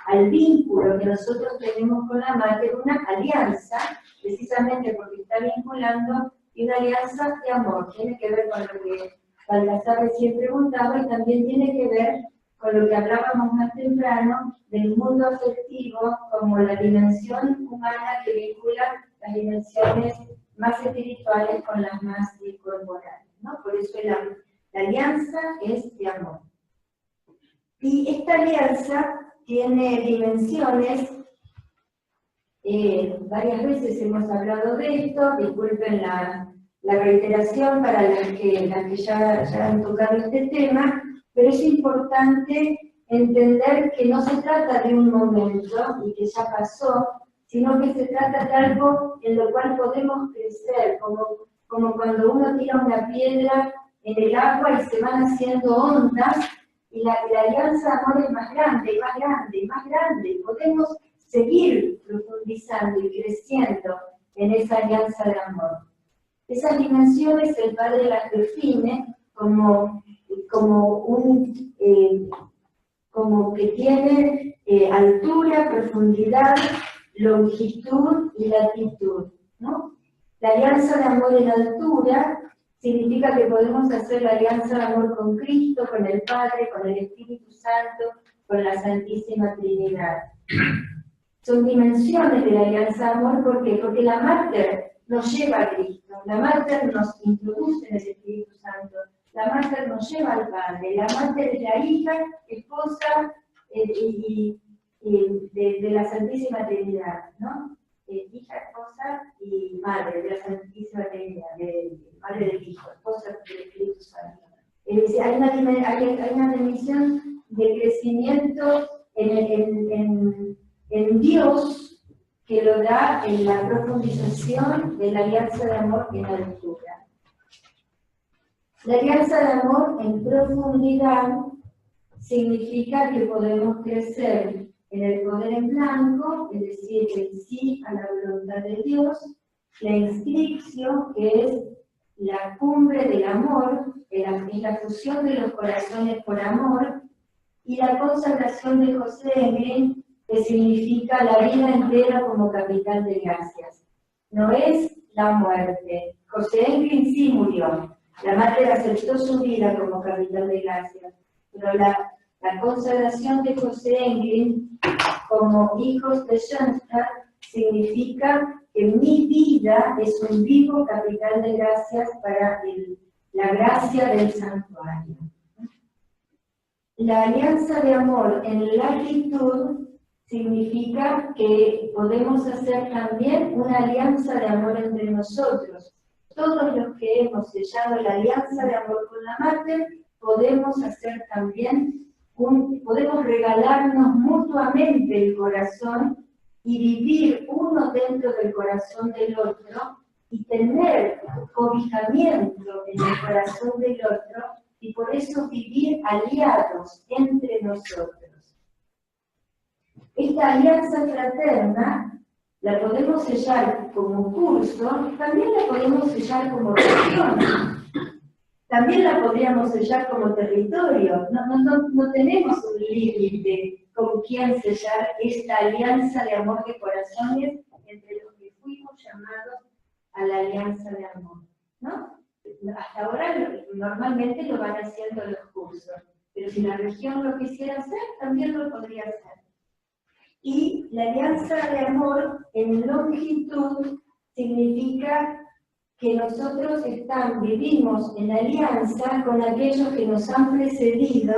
al vínculo que nosotros tenemos con la Mater una alianza, precisamente porque está vinculando, y una alianza de amor. Tiene que ver con lo que Baltasar recién preguntaba, y también tiene que ver con lo que hablábamos más temprano del mundo afectivo como la dimensión humana que vincula las dimensiones más espirituales con las más corporales, ¿no? Por eso la alianza es de amor. Y esta alianza tiene dimensiones, varias veces hemos hablado de esto, disculpen la reiteración para las que ya han tocado este tema, pero es importante entender que no se trata de un momento y que ya pasó, sino que se trata de algo en lo cual podemos crecer, como como cuando uno tira una piedra en el agua y se van haciendo ondas, y la alianza de amor es más grande, y más grande, y más grande, y podemos seguir profundizando y creciendo en esa alianza de amor. Esas dimensiones el Padre las define como que tiene altura, profundidad, longitud y latitud, ¿no? La alianza de amor en altura significa que podemos hacer la alianza de amor con Cristo, con el Padre, con el Espíritu Santo, con la Santísima Trinidad. Son dimensiones de la alianza de amor, ¿por qué? Porque la Mater nos lleva a Cristo, la Mater nos introduce en el Espíritu Santo, la Mater nos lleva al Padre, la Mater es la hija, esposa de la Santísima Trinidad, ¿no? Hija, esposa y madre de la Santísima Trinidad, madre del Hijo, esposa del Espíritu Santo. Hay una dimensión de crecimiento en Dios que lo da en la profundización de la alianza de amor en altura. La alianza de amor en profundidad significa que podemos crecer en el poder en blanco, es decir, el sí a la voluntad de Dios, la inscripción, que es la cumbre del amor, es la fusión de los corazones por amor, y la consagración de José Engrin, que significa la vida entera como capital de gracias. No es la muerte. José Engrin sí murió. La Mater aceptó su vida como capital de gracias. Pero la consagración de José Engrin como hijos de Schoenstatt significa que mi vida es un vivo capital de gracias para la gracia del santuario. La alianza de amor en latitud significa que podemos hacer también una alianza de amor entre nosotros. Todos los que hemos sellado la alianza de amor con la Mater, podemos hacer también podemos regalarnos mutuamente el corazón y vivir uno dentro del corazón del otro y tener cobijamiento en el corazón del otro y por eso vivir aliados entre nosotros. Esta alianza fraterna la podemos sellar como curso, también la podemos sellar como región. También la podríamos sellar como territorio. No tenemos un límite con quién sellar esta alianza de amor de corazones entre los que fuimos llamados a la alianza de amor, ¿no? Hasta ahora normalmente lo van haciendo los cursos, pero si la región lo quisiera hacer, también lo podría hacer. Y la alianza de amor en longitud significa que nosotros vivimos en alianza con aquellos que nos han precedido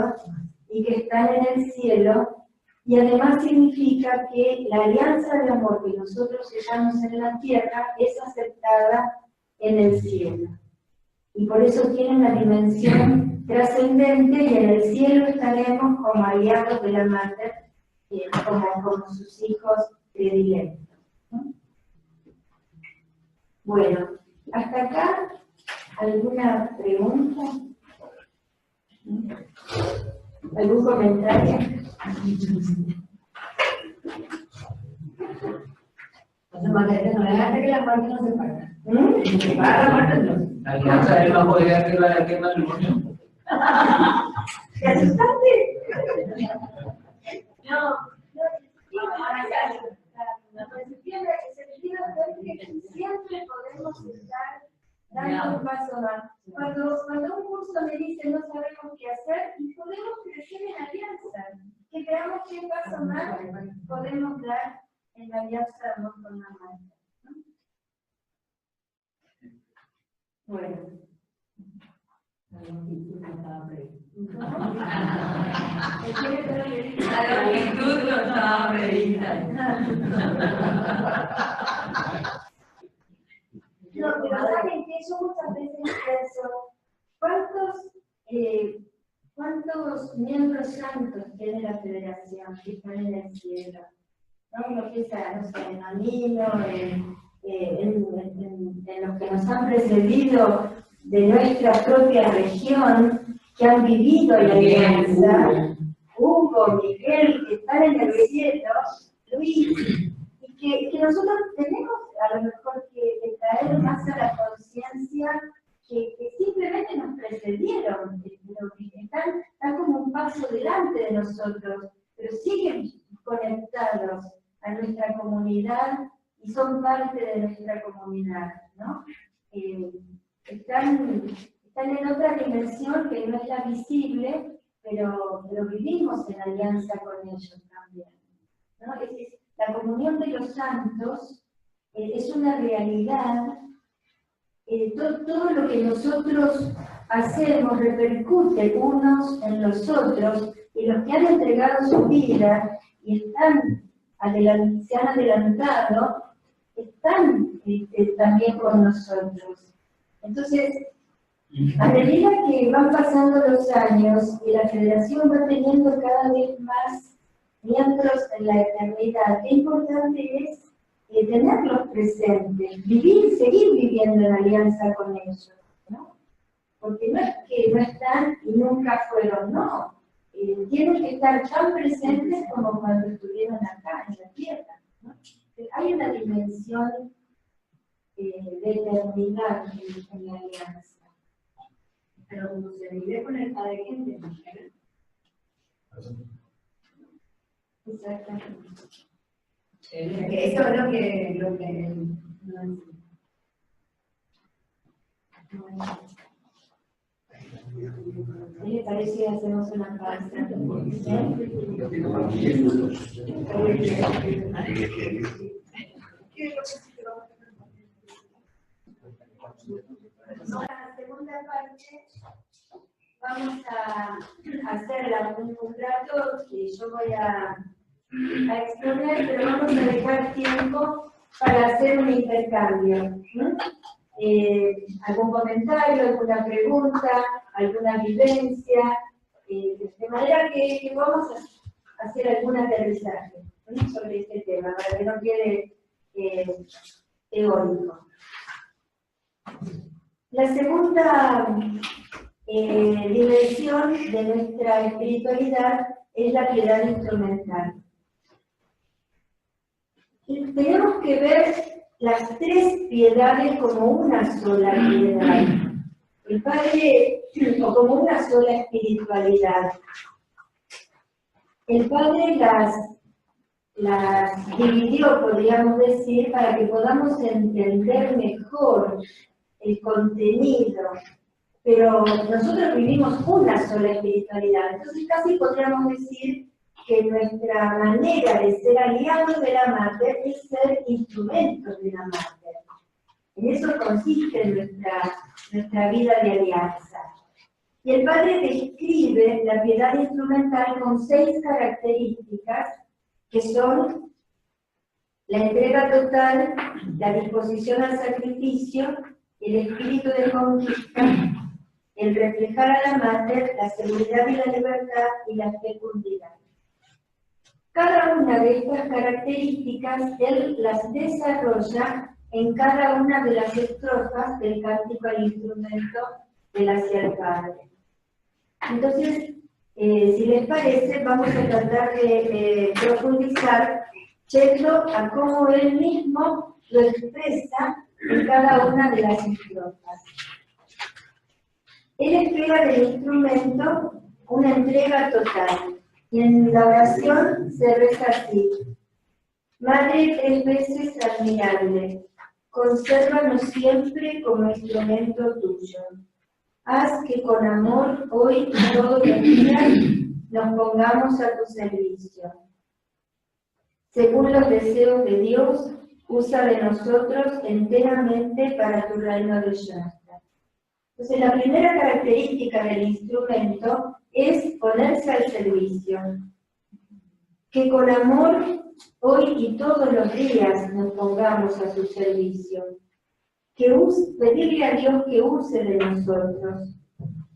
y que están en el cielo, y además significa que la alianza de amor que nosotros sellamos en la tierra es aceptada en el cielo. Y por eso tiene una dimensión trascendente, y en el cielo estaremos como aliados de la Mater, como sus hijos predilectos, ¿no? Bueno, hasta acá, ¿alguna pregunta? ¿Algún comentario? Que la muerte no se paga. Para la muerte no. La alianza es más poderosa que el matrimonio. ¿Te asustaste? No. Siempre podemos estar dando un paso más. Cuando un curso me dice no sabemos qué hacer, y podemos crecer en alianza. Que veamos qué paso más podemos dar en la alianza de amor con la Mater, ¿no? Bueno. La longitud no estaba prevista. La longitud no estaba prevista. No, pero saben que yo muchas veces pienso, ¿cuántos miembros santos tiene la federación que están en el cielo? ¿No? Uno piensa, no sé, en Amino, en los que nos han precedido de nuestra propia región, que han vivido la alianza, Hugo, Miguel, que están en el cielo, Luis, y que nosotros tenemos a lo mejor que traer más a la conciencia que simplemente nos precedieron, están como un paso delante de nosotros, pero siguen conectados a nuestra comunidad y son parte de nuestra comunidad, ¿no? Están en otra dimensión que no es la visible, pero vivimos en alianza con ellos también, ¿no? La comunión de los santos es una realidad. Todo lo que nosotros hacemos repercute unos en los otros, y los que han entregado su vida y se han adelantado, están también con nosotros. Entonces, a medida que van pasando los años y la federación va teniendo cada vez más miembros en la eternidad, qué importante es tenerlos presentes, seguir viviendo en alianza con ellos, ¿no? Porque no es que no están y nunca fueron, no. Tienen que estar tan presentes como cuando estuvieron acá, en la tierra, ¿no? Hay una dimensión de eternidad en la alianza. Pero como se vive con el Padre gente, ¿no? Exactamente. Eso es lo que ¿Qué le parece que hacemos una pausa? La segunda parte vamos a hacer un rato que yo voy a exponer, pero vamos a dejar tiempo para hacer un intercambio. ¿Algún comentario, alguna pregunta, alguna vivencia? De manera que vamos a hacer algún aterrizaje sobre este tema, para que no quede teórico. La segunda dimensión de nuestra espiritualidad es la piedad instrumental. Tenemos que ver las tres piedades como una sola piedad. El Padre, o como una sola espiritualidad. El Padre las dividió, podríamos decir, para que podamos entender mejor el contenido. Pero nosotros vivimos una sola espiritualidad. Entonces casi podríamos decir que nuestra manera de ser aliados de la Mater es ser instrumentos de la Mater. En eso consiste nuestra vida de alianza. Y el Padre describe la piedad instrumental con 6 características, que son la entrega total, la disposición al sacrificio, el espíritu de conquista, el reflejar a la Mater, la seguridad y la libertad y la fecundidad. Cada una de estas características él las desarrolla en cada una de las estrofas del cántico al instrumento del Hacia el Padre. Entonces, si les parece, vamos a tratar de profundizar yendo a cómo él mismo lo expresa en cada una de las estrofas. Él espera del instrumento una entrega total. Y en la oración se reza así: Madre 3 veces admirable, consérvanos siempre como instrumento tuyo. Haz que con amor hoy y todos los días nos pongamos a tu servicio. Según los deseos de Dios, usa de nosotros enteramente para tu reino de Shasta. Entonces, la primera característica del instrumento es ponerse al servicio. Que con amor hoy y todos los días nos pongamos a su servicio. Pedirle a Dios que use de nosotros.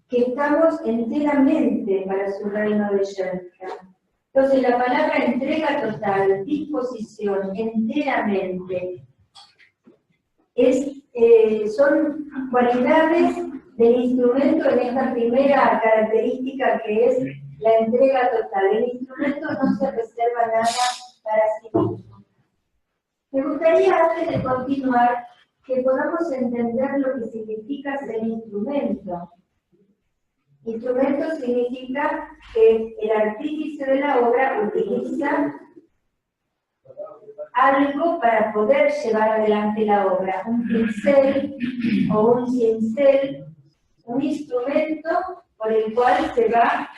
Que estamos enteramente para su reino de Shasta. Entonces, la palabra entrega total, disposición, enteramente. son cualidades del instrumento en esta primera característica que es la entrega total. El instrumento no se reserva nada para sí mismo. Me gustaría, antes de continuar, que podamos entender lo que significa ser instrumento. Instrumento significa que el artífice de la obra utiliza algo para poder llevar adelante la obra, un pincel o un cincel, un instrumento por el cual se va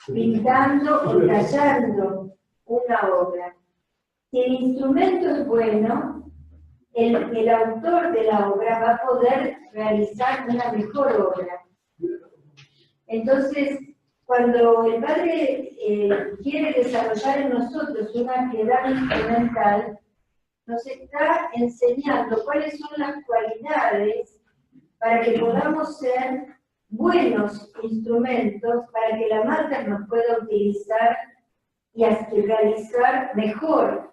pintando o tallando una obra. Si el instrumento es bueno, el autor de la obra va a poder realizar una mejor obra. Entonces, cuando el Padre quiere desarrollar en nosotros una piedad instrumental, nos está enseñando cuáles son las cualidades para que podamos ser buenos instrumentos, para que la Mater nos pueda utilizar y realizar mejor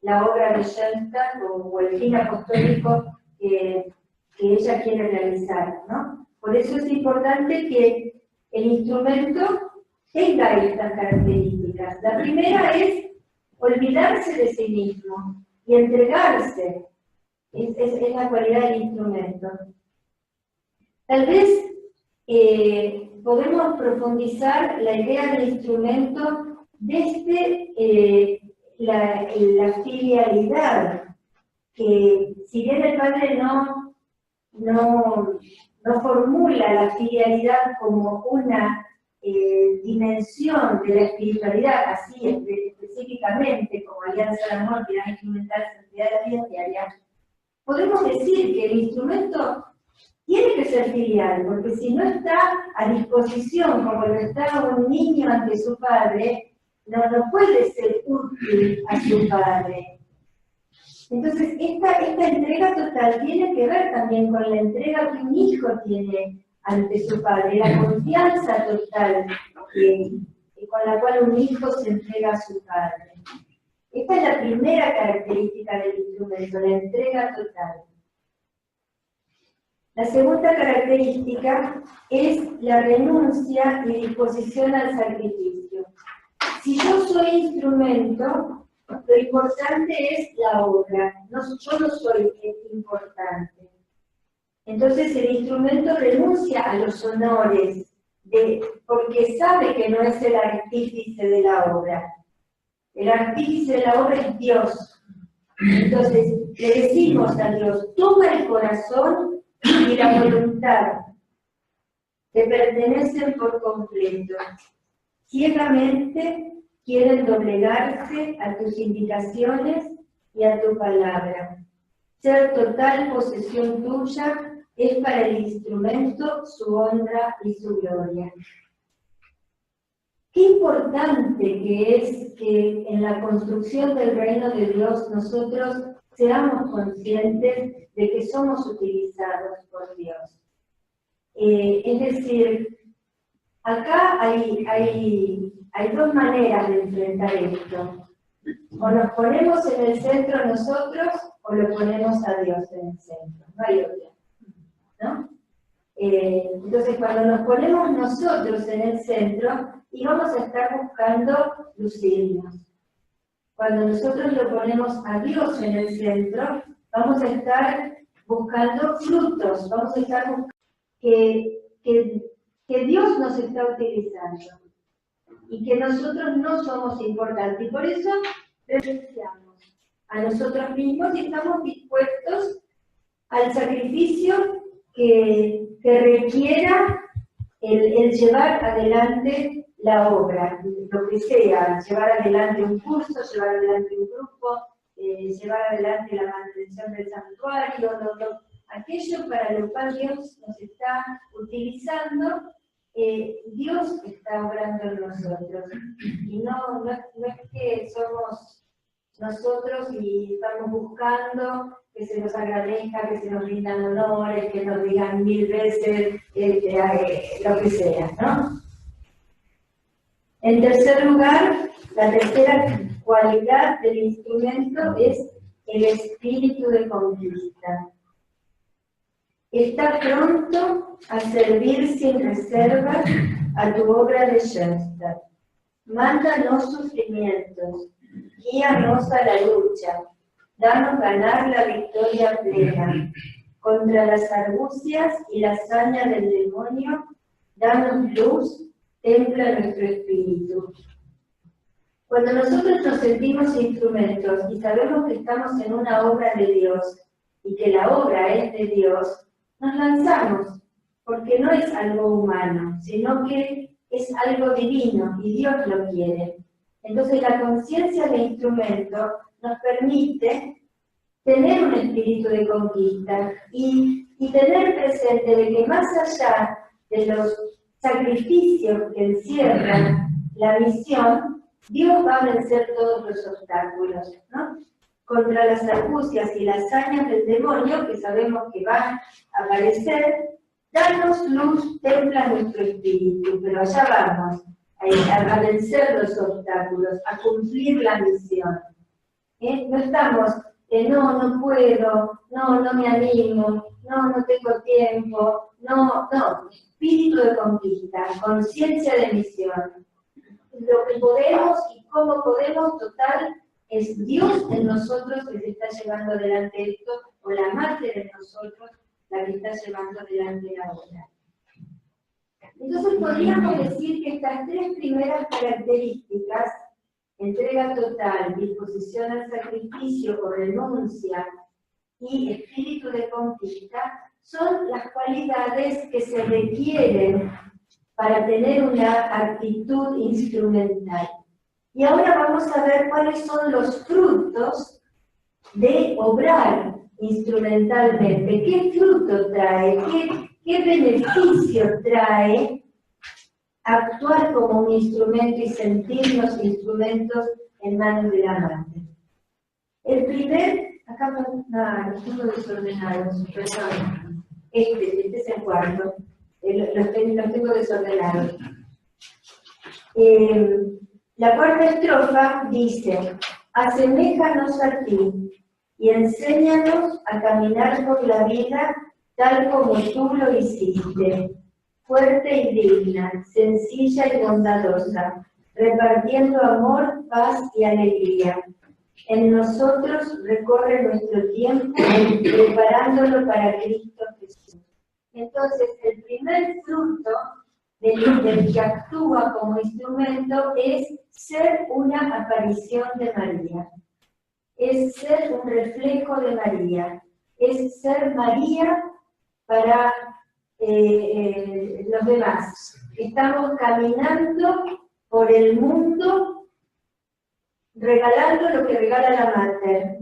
la obra de Schoenstatt o el fin apostólico que ella quiere realizar, ¿no? Por eso es importante que el instrumento tenga estas características. La primera es olvidarse de sí mismo y entregarse. Es la cualidad del instrumento. Tal vez podemos profundizar la idea del instrumento desde la filialidad, que si bien el Padre no formula la filialidad como una dimensión de la espiritualidad, así específicamente como alianza de amor, piedad instrumental, santidad de la vida diaria, podemos decir que el instrumento tiene que ser filial, porque si no está a disposición como lo está un niño ante su padre, no puede ser útil a su padre. Entonces, esta entrega total tiene que ver también con la entrega que un hijo tiene ante su padre, la confianza total con la cual un hijo se entrega a su padre. Esta es la primera característica del instrumento, la entrega total. La segunda característica es la renuncia y disposición al sacrificio. Si yo soy instrumento, lo importante es la obra, yo no soy importante. Entonces el instrumento renuncia a los honores, porque sabe que no es el artífice de la obra. El artífice de la obra es Dios. Entonces le decimos a Dios, toma el corazón y la voluntad, te pertenecen por completo. Ciegamente quieren doblegarse a tus indicaciones y a tu palabra. Ser total posesión tuya es para el instrumento su honra y su gloria. Qué importante que es que en la construcción del reino de Dios nosotros seamos conscientes de que somos utilizados por Dios. Es decir, acá hay dos maneras de enfrentar esto. O nos ponemos en el centro nosotros, o lo ponemos a Dios en el centro. No hay otra, ¿no? Entonces, cuando nos ponemos nosotros en el centro, y vamos a estar buscando lucirnos. Cuando nosotros lo ponemos a Dios en el centro, vamos a estar buscando frutos, vamos a estar buscando que Dios nos está utilizando y que nosotros no somos importantes. Y por eso renunciamos a nosotros mismos y estamos dispuestos al sacrificio que requiera el llevar adelante la obra, lo que sea, llevar adelante un curso, llevar adelante un grupo, llevar adelante la mantención del santuario, aquello para lo cual Dios nos está utilizando, Dios está obrando en nosotros. Y no es que somos nosotros y estamos buscando que se nos agradezca, que se nos rindan honores, que nos digan 1000 veces lo que sea, ¿no? En tercer lugar, la tercera cualidad del instrumento es el espíritu de conquista. está pronto a servir sin reservas a tu obra de Schoenstatt. Mándanos sufrimientos, guíanos a la lucha, danos ganar la victoria plena. Contra las argucias y la hazaña del demonio, danos luz, templa nuestro espíritu. Cuando nosotros nos sentimos instrumentos y sabemos que estamos en una obra de Dios y que la obra es de Dios, nos lanzamos, porque no es algo humano, sino que es algo divino y Dios lo quiere. Entonces la conciencia de instrumento nos permite tener un espíritu de conquista y tener presente de que más allá de los sacrificios que encierran la misión, Dios va a vencer todos los obstáculos, ¿no? Contra las argucias y las hazañas del demonio, que sabemos que van a aparecer, danos luz, templa nuestro espíritu, pero allá vamos, a vencer los obstáculos, a cumplir la misión. No estamos, no puedo, no me animo, no tengo tiempo, no, espíritu de conquista, conciencia de misión. Lo que podemos y cómo podemos, total, es Dios en nosotros el que está llevando adelante esto, o la madre de nosotros la que está llevando adelante la obra. Entonces podríamos decir que estas tres primeras características, entrega total, disposición al sacrificio o renuncia y espíritu de conquista, son las cualidades que se requieren para tener una actitud instrumental. Y ahora vamos a ver cuáles son los frutos de obrar instrumentalmente. ¿Qué fruto trae? ¿Qué beneficio trae actuar como un instrumento y sentirnos instrumentos en manos del amante? El primer, acá los tengo desordenados, perdón. Este es el cuarto. Los tengo desordenados. La cuarta estrofa dice: aseméjanos a ti y enséñanos a caminar por la vida tal como tú lo hiciste, fuerte y digna, sencilla y bondadosa, repartiendo amor, paz y alegría. En nosotros recorre nuestro tiempo, preparándolo para Cristo Jesús. Entonces, el primer fruto del que actúa como instrumento es ser una aparición de María, es ser un reflejo de María, es ser María para los demás. Estamos caminando por el mundo regalando lo que regala la Mater.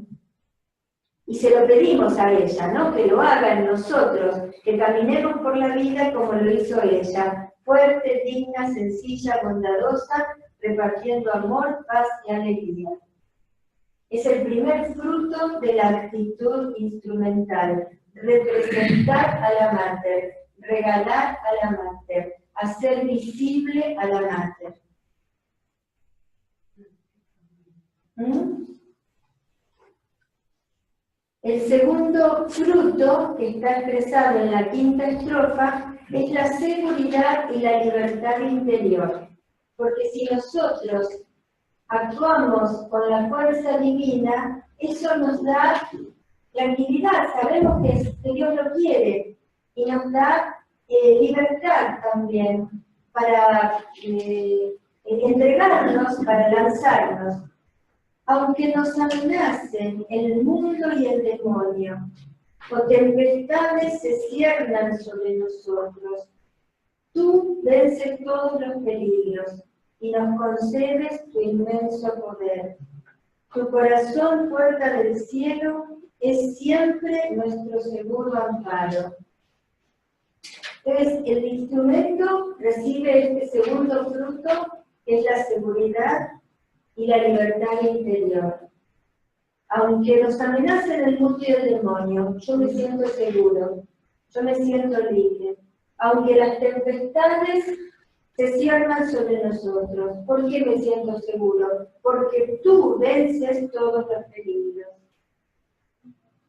Y se lo pedimos a ella, ¿no? Que lo haga en nosotros, que caminemos por la vida como lo hizo ella, fuerte, digna, sencilla, bondadosa, repartiendo amor, paz y alegría. Es el primer fruto de la actitud instrumental, representar a la Mater, regalar a la Mater, hacer visible a la Mater. El segundo fruto, que está expresado en la quinta estrofa, es la seguridad y la libertad interior. Porque si nosotros actuamos con la fuerza divina, eso nos da tranquilidad, sabemos que Dios lo quiere, y nos da libertad también para entregarnos, para lanzarnos. Aunque nos amenacen el mundo y el demonio, o tempestades se ciernan sobre nosotros, tú vences todos los peligros y nos concedes tu inmenso poder. Tu corazón, puerta del cielo, es siempre nuestro seguro amparo. Entonces, el instrumento recibe este segundo fruto, que es la seguridad y la libertad interior. Aunque nos amenacen el mundo y el demonio, yo me siento seguro, yo me siento libre. Aunque las tempestades se ciernan sobre nosotros, ¿por qué me siento seguro? Porque tú vences todos los peligros.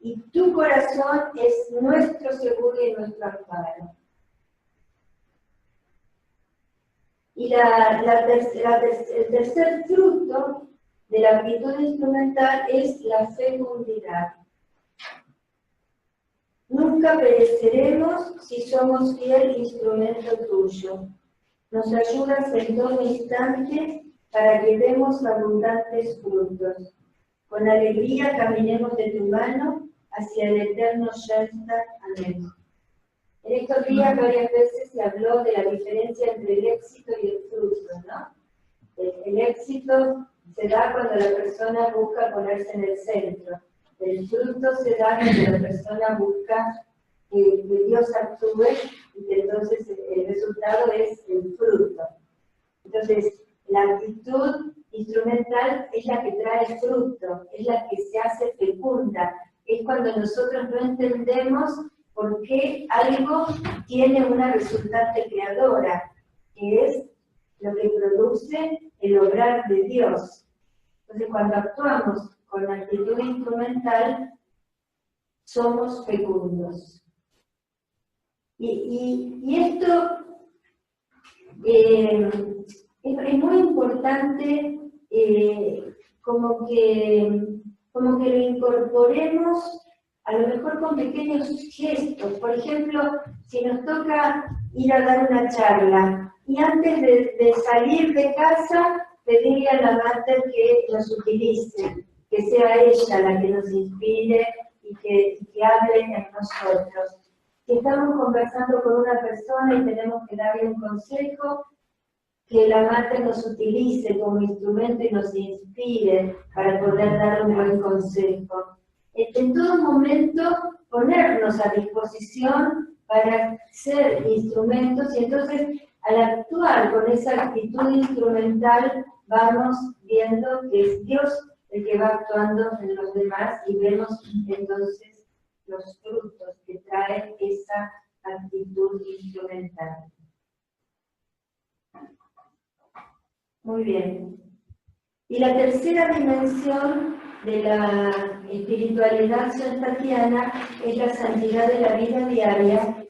y tu corazón es nuestro seguro y nuestro amparo. Y el tercer fruto de la actitud instrumental es la fecundidad. Nunca pereceremos si somos fiel instrumento tuyo. Nos ayudas en todo instante para que demos abundantes frutos. Con alegría caminemos de tu mano hacia el eterno Shelta. Amén. En estos días varias veces se habló de la diferencia entre el éxito y el fruto, ¿no? El éxito se da cuando la persona busca ponerse en el centro. El fruto se da cuando la persona busca que Dios actúe y que entonces el resultado es el fruto. Entonces, la actitud instrumental es la que trae fruto, es la que se hace fecunda. Es cuando nosotros no entendemos por qué algo tiene una resultante creadora, que es lo que produce el obrar de Dios. Entonces, cuando actuamos con la actitud instrumental, somos fecundos. Y esto es muy importante, como que lo incorporemos a lo mejor con pequeños gestos. Por ejemplo, si nos toca ir a dar una charla y antes de salir de casa pedirle a la máster que nos utilice, que sea ella la que nos inspire y que hable en nosotros. Si estamos conversando con una persona y tenemos que darle un consejo, que la máster nos utilice como instrumento y nos inspire para poder dar un buen consejo. En todo momento ponernos a disposición para ser instrumentos, y entonces al actuar con esa actitud instrumental vamos viendo que es Dios el que va actuando en los demás y vemos entonces los frutos que trae esa actitud instrumental. Muy bien. Y la tercera dimensión de la espiritualidad sheltatiana es la santidad de la vida diaria,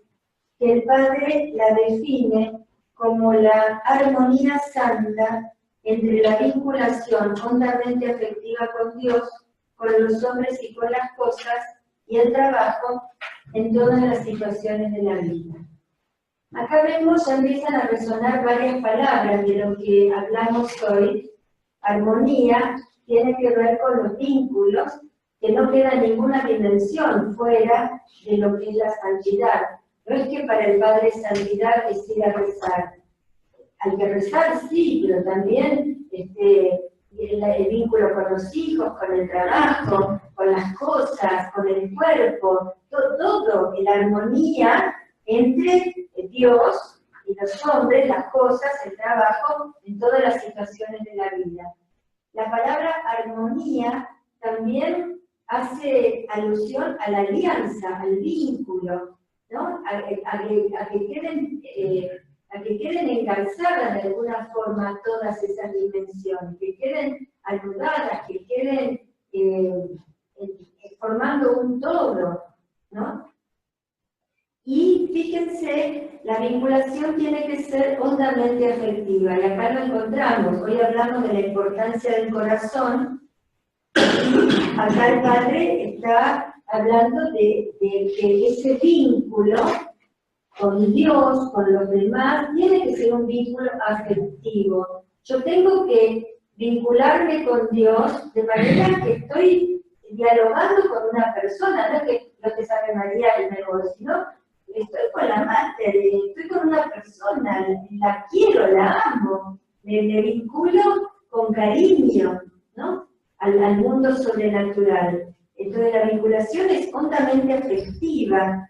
que el Padre la define como la armonía santa entre la vinculación hondamente afectiva con Dios, con los hombres y con las cosas, y el trabajo en todas las situaciones de la vida. Acá vemos, ya empiezan a resonar varias palabras de lo que hablamos hoy. Armonía tiene que ver con los vínculos, que no queda ninguna dimensión fuera de lo que es la santidad. No es que para el Padre santidad es ir a rezar. Hay que rezar, sí, pero también el vínculo con los hijos, con el trabajo, con las cosas, con el cuerpo, todo, la armonía entre Dios y los hombres, las cosas, el trabajo, en todas las situaciones de la vida. La palabra armonía también hace alusión a la alianza, al vínculo, ¿no? a que queden engarzadas de alguna forma todas esas dimensiones, que queden anudadas, que queden formando un todo, ¿no? Y fíjense, la vinculación tiene que ser hondamente afectiva, y acá lo encontramos. Hoy hablamos de la importancia del corazón, y acá el Padre está hablando de que ese vínculo con Dios, con los demás, tiene que ser un vínculo afectivo. Yo tengo que vincularme con Dios de manera que estoy dialogando con una persona, no es que no te sabe María el mejor, sino estoy con la madre, estoy con una persona, la quiero, la amo, me vinculo con cariño, ¿no? Al mundo sobrenatural. Entonces la vinculación es hondamente afectiva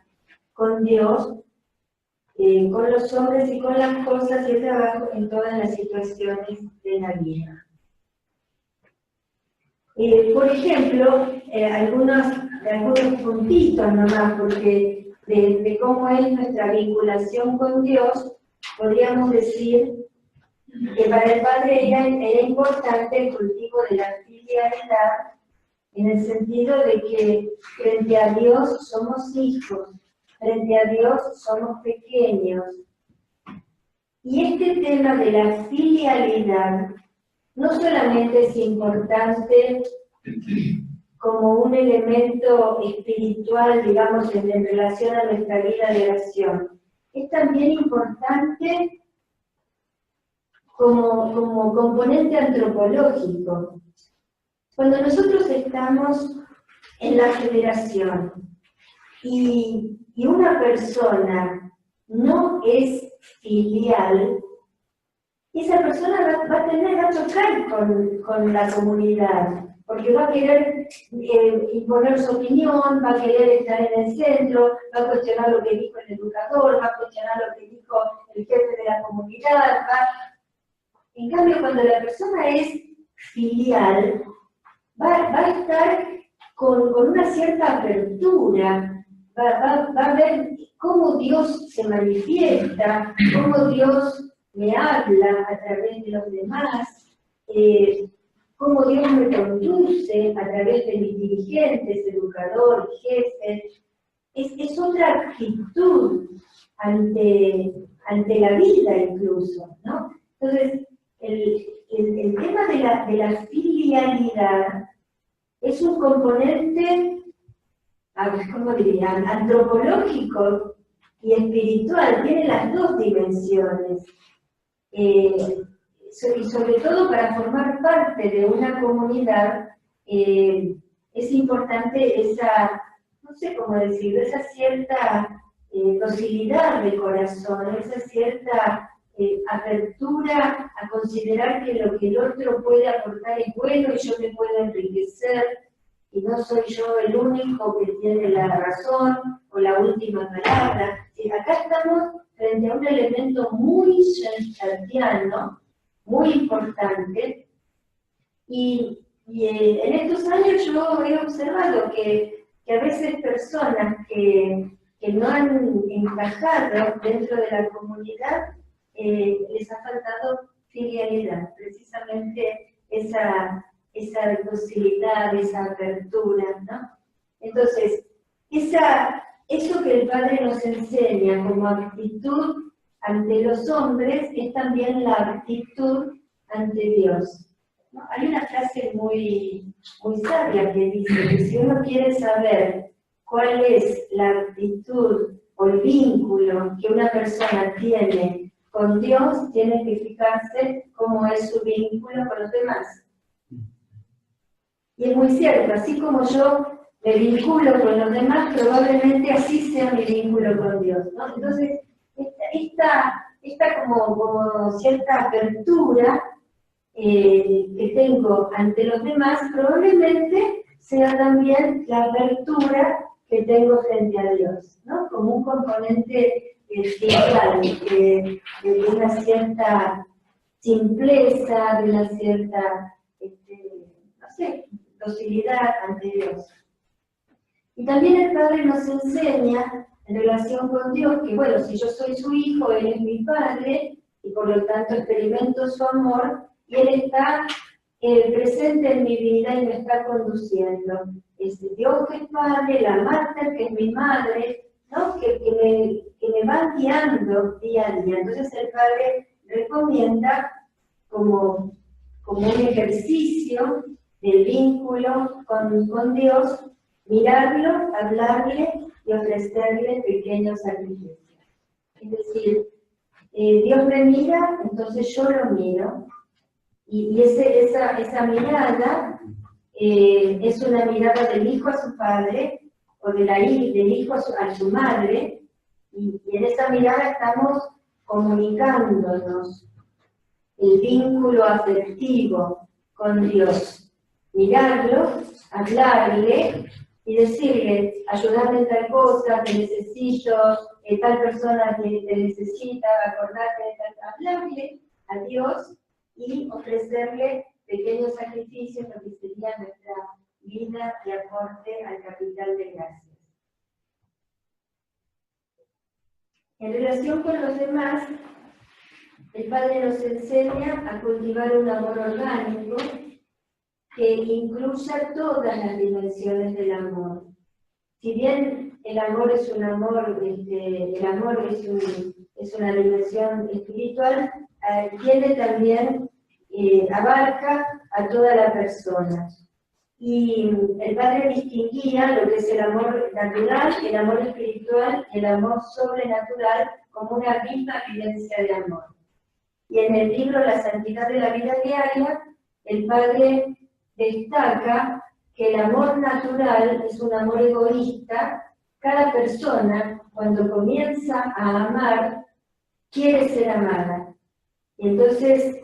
con Dios, con los hombres y con las cosas, y el trabajo en todas las situaciones de la vida. Por ejemplo, algunos puntitos nomás, porque de cómo es nuestra vinculación con Dios, podríamos decir que para el Padre era importante el cultivo de la filialidad en el sentido de que frente a Dios somos hijos, frente a Dios somos pequeños. Y este tema de la filialidad no solamente es importante como un elemento espiritual, digamos, en relación a nuestra vida de oración, es también importante como componente antropológico. Cuando nosotros estamos en la federación y una persona no es filial, esa persona va a chocar con la comunidad, porque va a querer imponer su opinión, va a querer estar en el centro, va a cuestionar lo que dijo el educador, va a cuestionar lo que dijo el jefe de la comunidad. En cambio, cuando la persona es filial, va a estar con una cierta apertura, va a ver cómo Dios se manifiesta, cómo Dios me habla a través de los demás, cómo Dios me conduce a través de mis dirigentes, educador, jefe. Es otra actitud ante la vida incluso, ¿no? Entonces, el tema de la filialidad es un componente, ¿cómo diría?, antropológico y espiritual, tiene las dos dimensiones. Y sobre todo para formar parte de una comunidad, es importante esa, no sé cómo decirlo, esa cierta docilidad de corazón, esa cierta apertura a considerar que lo que el otro puede aportar es bueno y yo me puedo enriquecer, y no soy yo el único que tiene la razón o la última palabra. Acá estamos frente a un elemento muy schellertiano, muy importante, y en estos años yo he observado que a veces personas que no han encajado dentro de la comunidad, les ha faltado filialidad, precisamente esa docilidad, esa apertura, ¿no? Entonces, eso que el Padre nos enseña como actitud ante los hombres es también la actitud ante Dios, ¿no? Hay una frase muy sabia que dice que si uno quiere saber cuál es la actitud o el vínculo que una persona tiene con Dios, tiene que fijarse cómo es su vínculo con los demás. Y es muy cierto, así como yo me vinculo con los demás, probablemente así sea mi vínculo con Dios, ¿no? Entonces, esta como cierta apertura que tengo ante los demás, probablemente sea también la apertura que tengo frente a Dios, ¿no? Como un componente espiritual, de una cierta simpleza, de una cierta, no sé, docilidad ante Dios. Y también el Padre nos enseña en relación con Dios que, bueno, si yo soy su hijo, Él es mi Padre, y por lo tanto experimento su amor, y Él está presente en mi vida y me está conduciendo. Dios que es Padre, la Mater que es mi madre, ¿no? que me van guiando día a día. Entonces el Padre recomienda como un ejercicio del vínculo con Dios, mirarlo, hablarle y ofrecerle pequeños sacrificios. Es decir, Dios me mira, entonces yo lo miro, y esa mirada es una mirada del hijo a su padre, o del hijo a su madre, y en esa mirada estamos comunicándonos el vínculo afectivo con Dios. Mirarlo, hablarle y decirle, ayudarme en tal cosa, te necesito, tal persona te necesita, acordarte de tal, hablarle a Dios y ofrecerle pequeños sacrificios, lo que sería nuestra vida de aporte al capital de gracias. En relación con los demás, el Padre nos enseña a cultivar un amor orgánico, que incluya todas las dimensiones del amor. Si bien el amor es un amor, el amor es una dimensión espiritual, tiene también, abarca a toda la persona. Y el padre distinguía lo que es el amor natural, el amor espiritual, el amor sobrenatural, como una misma vivencia de amor. Y en el libro La Santidad de la Vida Diaria, el padre destaca que el amor natural es un amor egoísta. Cada persona, cuando comienza a amar, quiere ser amada. Y entonces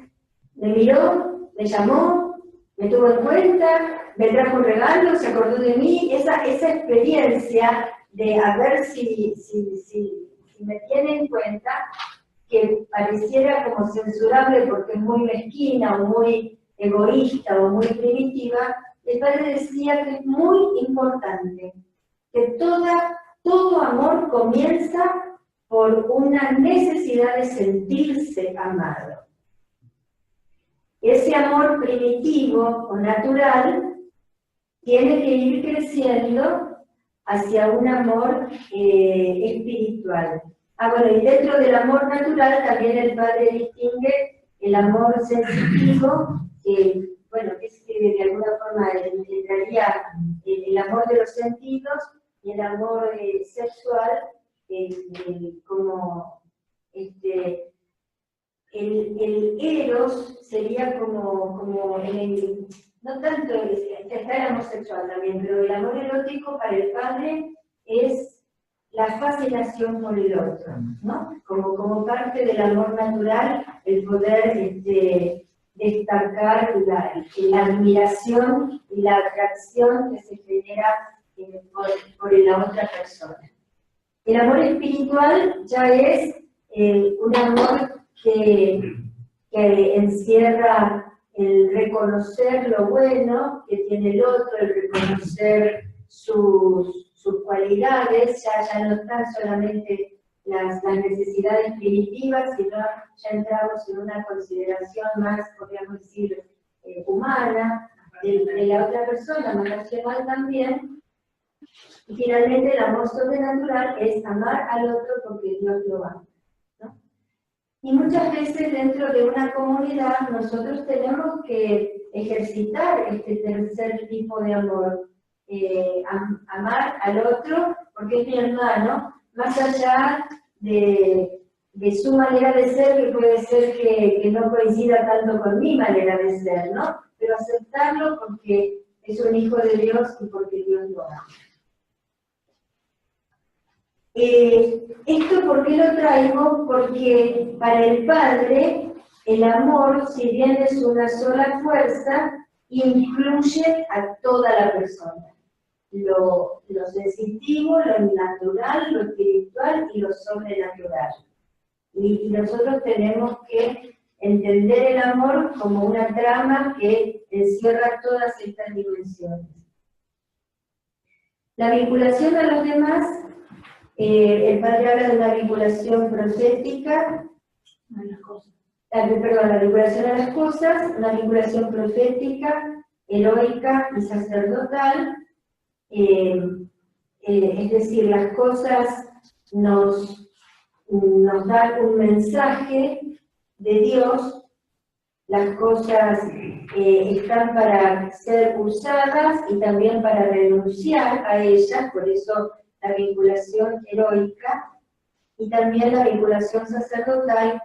me miró, me llamó, me tuvo en cuenta, me trajo un regalo, se acordó de mí. Esa experiencia de a ver si me tiene en cuenta, que pareciera como censurable porque es muy mezquina o muy egoísta o muy primitiva, el padre decía que es muy importante, que todo amor comienza por una necesidad de sentirse amado. Ese amor primitivo o natural tiene que ir creciendo hacia un amor espiritual. Bueno, y dentro del amor natural también el padre distingue el amor sensitivo, que, bueno, es que de alguna forma entraría el amor de los sentidos, y el amor sexual, como el eros sería como no tanto, está el amor sexual también, pero el amor erótico para el padre es la fascinación por el otro, ¿no? Como parte del amor natural, el poder destacar la admiración y la atracción que se genera por la otra persona. El amor espiritual ya es un amor que encierra el reconocer lo bueno que tiene el otro, el reconocer sus cualidades, ya no están solamente las necesidades primitivas, sino ya entramos en una consideración más, podríamos decir, humana, de la otra persona, más racional también. Y finalmente el amor sobrenatural es amar al otro porque Dios lo ama, ¿no? Y muchas veces dentro de una comunidad nosotros tenemos que ejercitar este tercer tipo de amor, amar al otro porque es mi hermano, más allá de su manera de ser, que puede ser que no coincida tanto con mi manera de ser, ¿no? Pero aceptarlo porque es un hijo de Dios y porque Dios lo ama. ¿Esto por qué lo traigo? Porque para el Padre el amor, si bien es una sola fuerza, incluye a toda la persona. Lo sensitivo, lo natural, lo espiritual y lo sobrenatural. Y nosotros tenemos que entender el amor como una trama que encierra todas estas dimensiones. La vinculación a los demás, el padre habla de una vinculación profética, la vinculación a las cosas, una vinculación profética, heroica y sacerdotal. Es decir, las cosas nos dan un mensaje de Dios, las cosas están para ser usadas y también para renunciar a ellas, por eso la vinculación heroica, y también la vinculación sacerdotal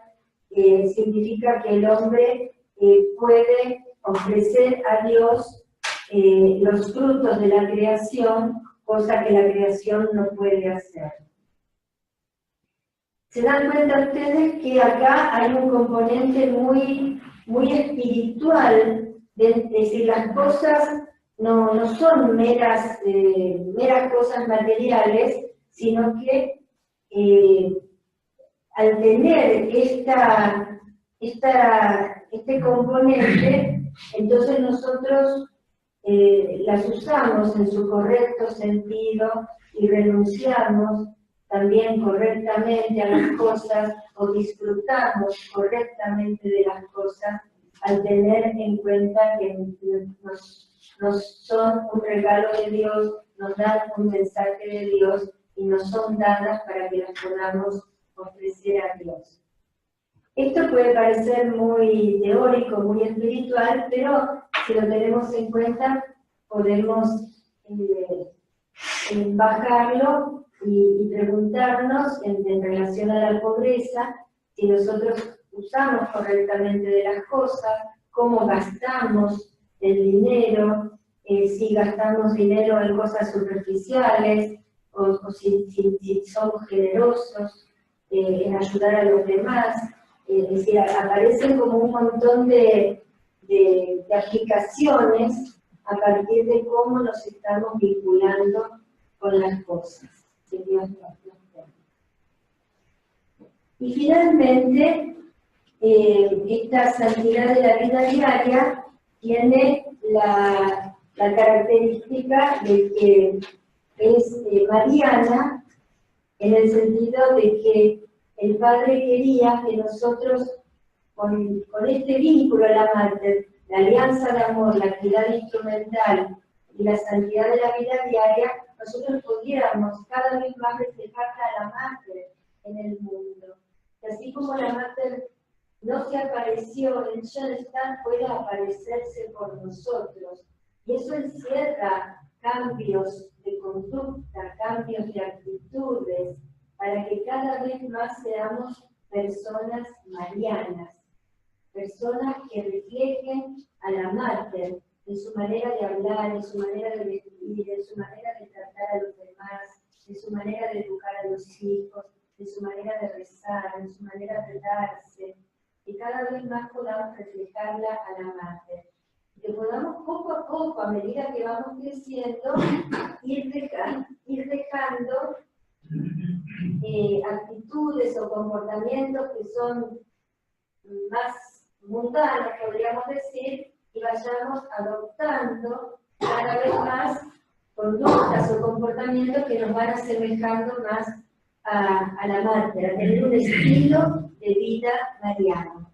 significa que el hombre puede ofrecer a Dios los frutos de la creación, cosa que la creación no puede hacer. ¿Se dan cuenta ustedes que acá hay un componente muy espiritual? Es decir, las cosas no son meras cosas materiales, sino que al tener este componente, entonces nosotros las usamos en su correcto sentido y renunciamos también correctamente a las cosas o disfrutamos correctamente de las cosas al tener en cuenta que nos son un regalo de Dios, nos dan un mensaje de Dios y nos son dadas para que las podamos ofrecer a Dios. Esto puede parecer muy teórico, muy espiritual, pero si lo tenemos en cuenta, podemos bajarlo y preguntarnos en relación a la pobreza, si nosotros usamos correctamente de las cosas, cómo gastamos el dinero, si gastamos dinero en cosas superficiales, o si somos generosos en ayudar a los demás. Es decir, aparecen como un montón de aplicaciones a partir de cómo nos estamos vinculando con las cosas que Dios nos da. Y finalmente, esta santidad de la vida diaria tiene la característica de que es mariana, en el sentido de que el Padre quería que nosotros, con este vínculo a la Mater, la alianza de amor, la actividad instrumental y la santidad de la vida diaria, nosotros pudiéramos cada vez más reflejar a la Mater en el mundo. Y así como la Mater no se apareció en Schoenstatt, puede aparecerse por nosotros. Y eso encierra cambios de conducta, cambios de actitudes, para que cada vez más seamos personas marianas, personas que reflejen a la Mater en su manera de hablar, en su manera de vestir, en su manera de tratar a los demás, en su manera de educar a los hijos, en su manera de rezar, en su manera de darse, y cada vez más podamos reflejarla a la Mater. Que podamos poco a poco, a medida que vamos creciendo, ir dejando actitudes o comportamientos que son más mundanos, podríamos decir, y vayamos adoptando cada vez más conductas o comportamientos que nos van asemejando más a la Mater, a tener un estilo de vida mariano.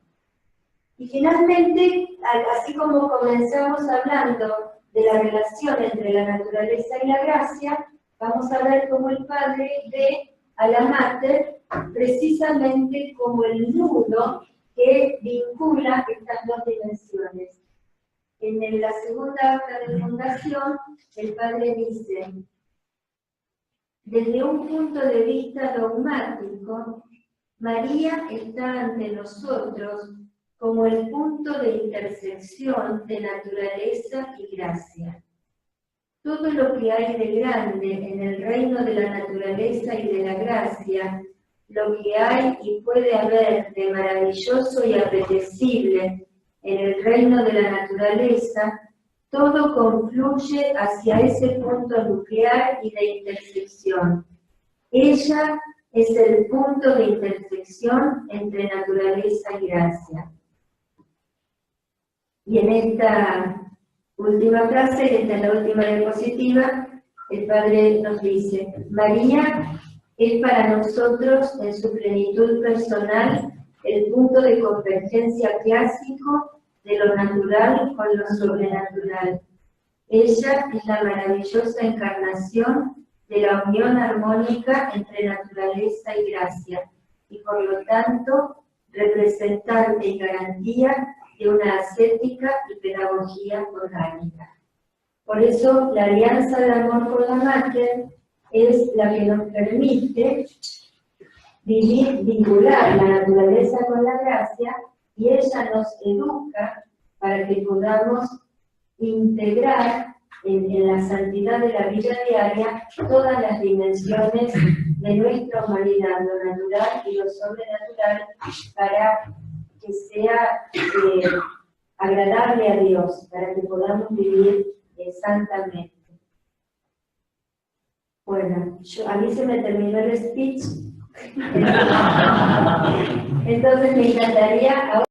Y finalmente, así como comenzamos hablando de la relación entre la naturaleza y la gracia, vamos a ver cómo el Padre ve a la Mater precisamente como el nudo que vincula estas dos dimensiones. En la segunda acta de fundación, el Padre dice: desde un punto de vista dogmático, María está ante nosotros como el punto de intersección de naturaleza y gracia. Todo lo que hay de grande en el reino de la naturaleza y de la gracia, lo que hay y puede haber de maravilloso y apetecible en el reino de la naturaleza, todo confluye hacia ese punto nuclear y de intersección. Ella es el punto de intersección entre naturaleza y gracia. Y en esta última frase, esta es la última diapositiva, el Padre nos dice: María es para nosotros, en su plenitud personal, el punto de convergencia clásico de lo natural con lo sobrenatural. Ella es la maravillosa encarnación de la unión armónica entre naturaleza y gracia, y por lo tanto, representante y garantía de una ascética y pedagogía orgánica. Por eso, la alianza de amor con la Mater es la que nos permite vincular la naturaleza con la gracia, y ella nos educa para que podamos integrar en la santidad de la vida diaria todas las dimensiones de nuestra humanidad, lo natural y lo sobrenatural, para que sea agradable a Dios, para que podamos vivir santamente. Bueno, a mí se me terminó el speech, entonces me encantaría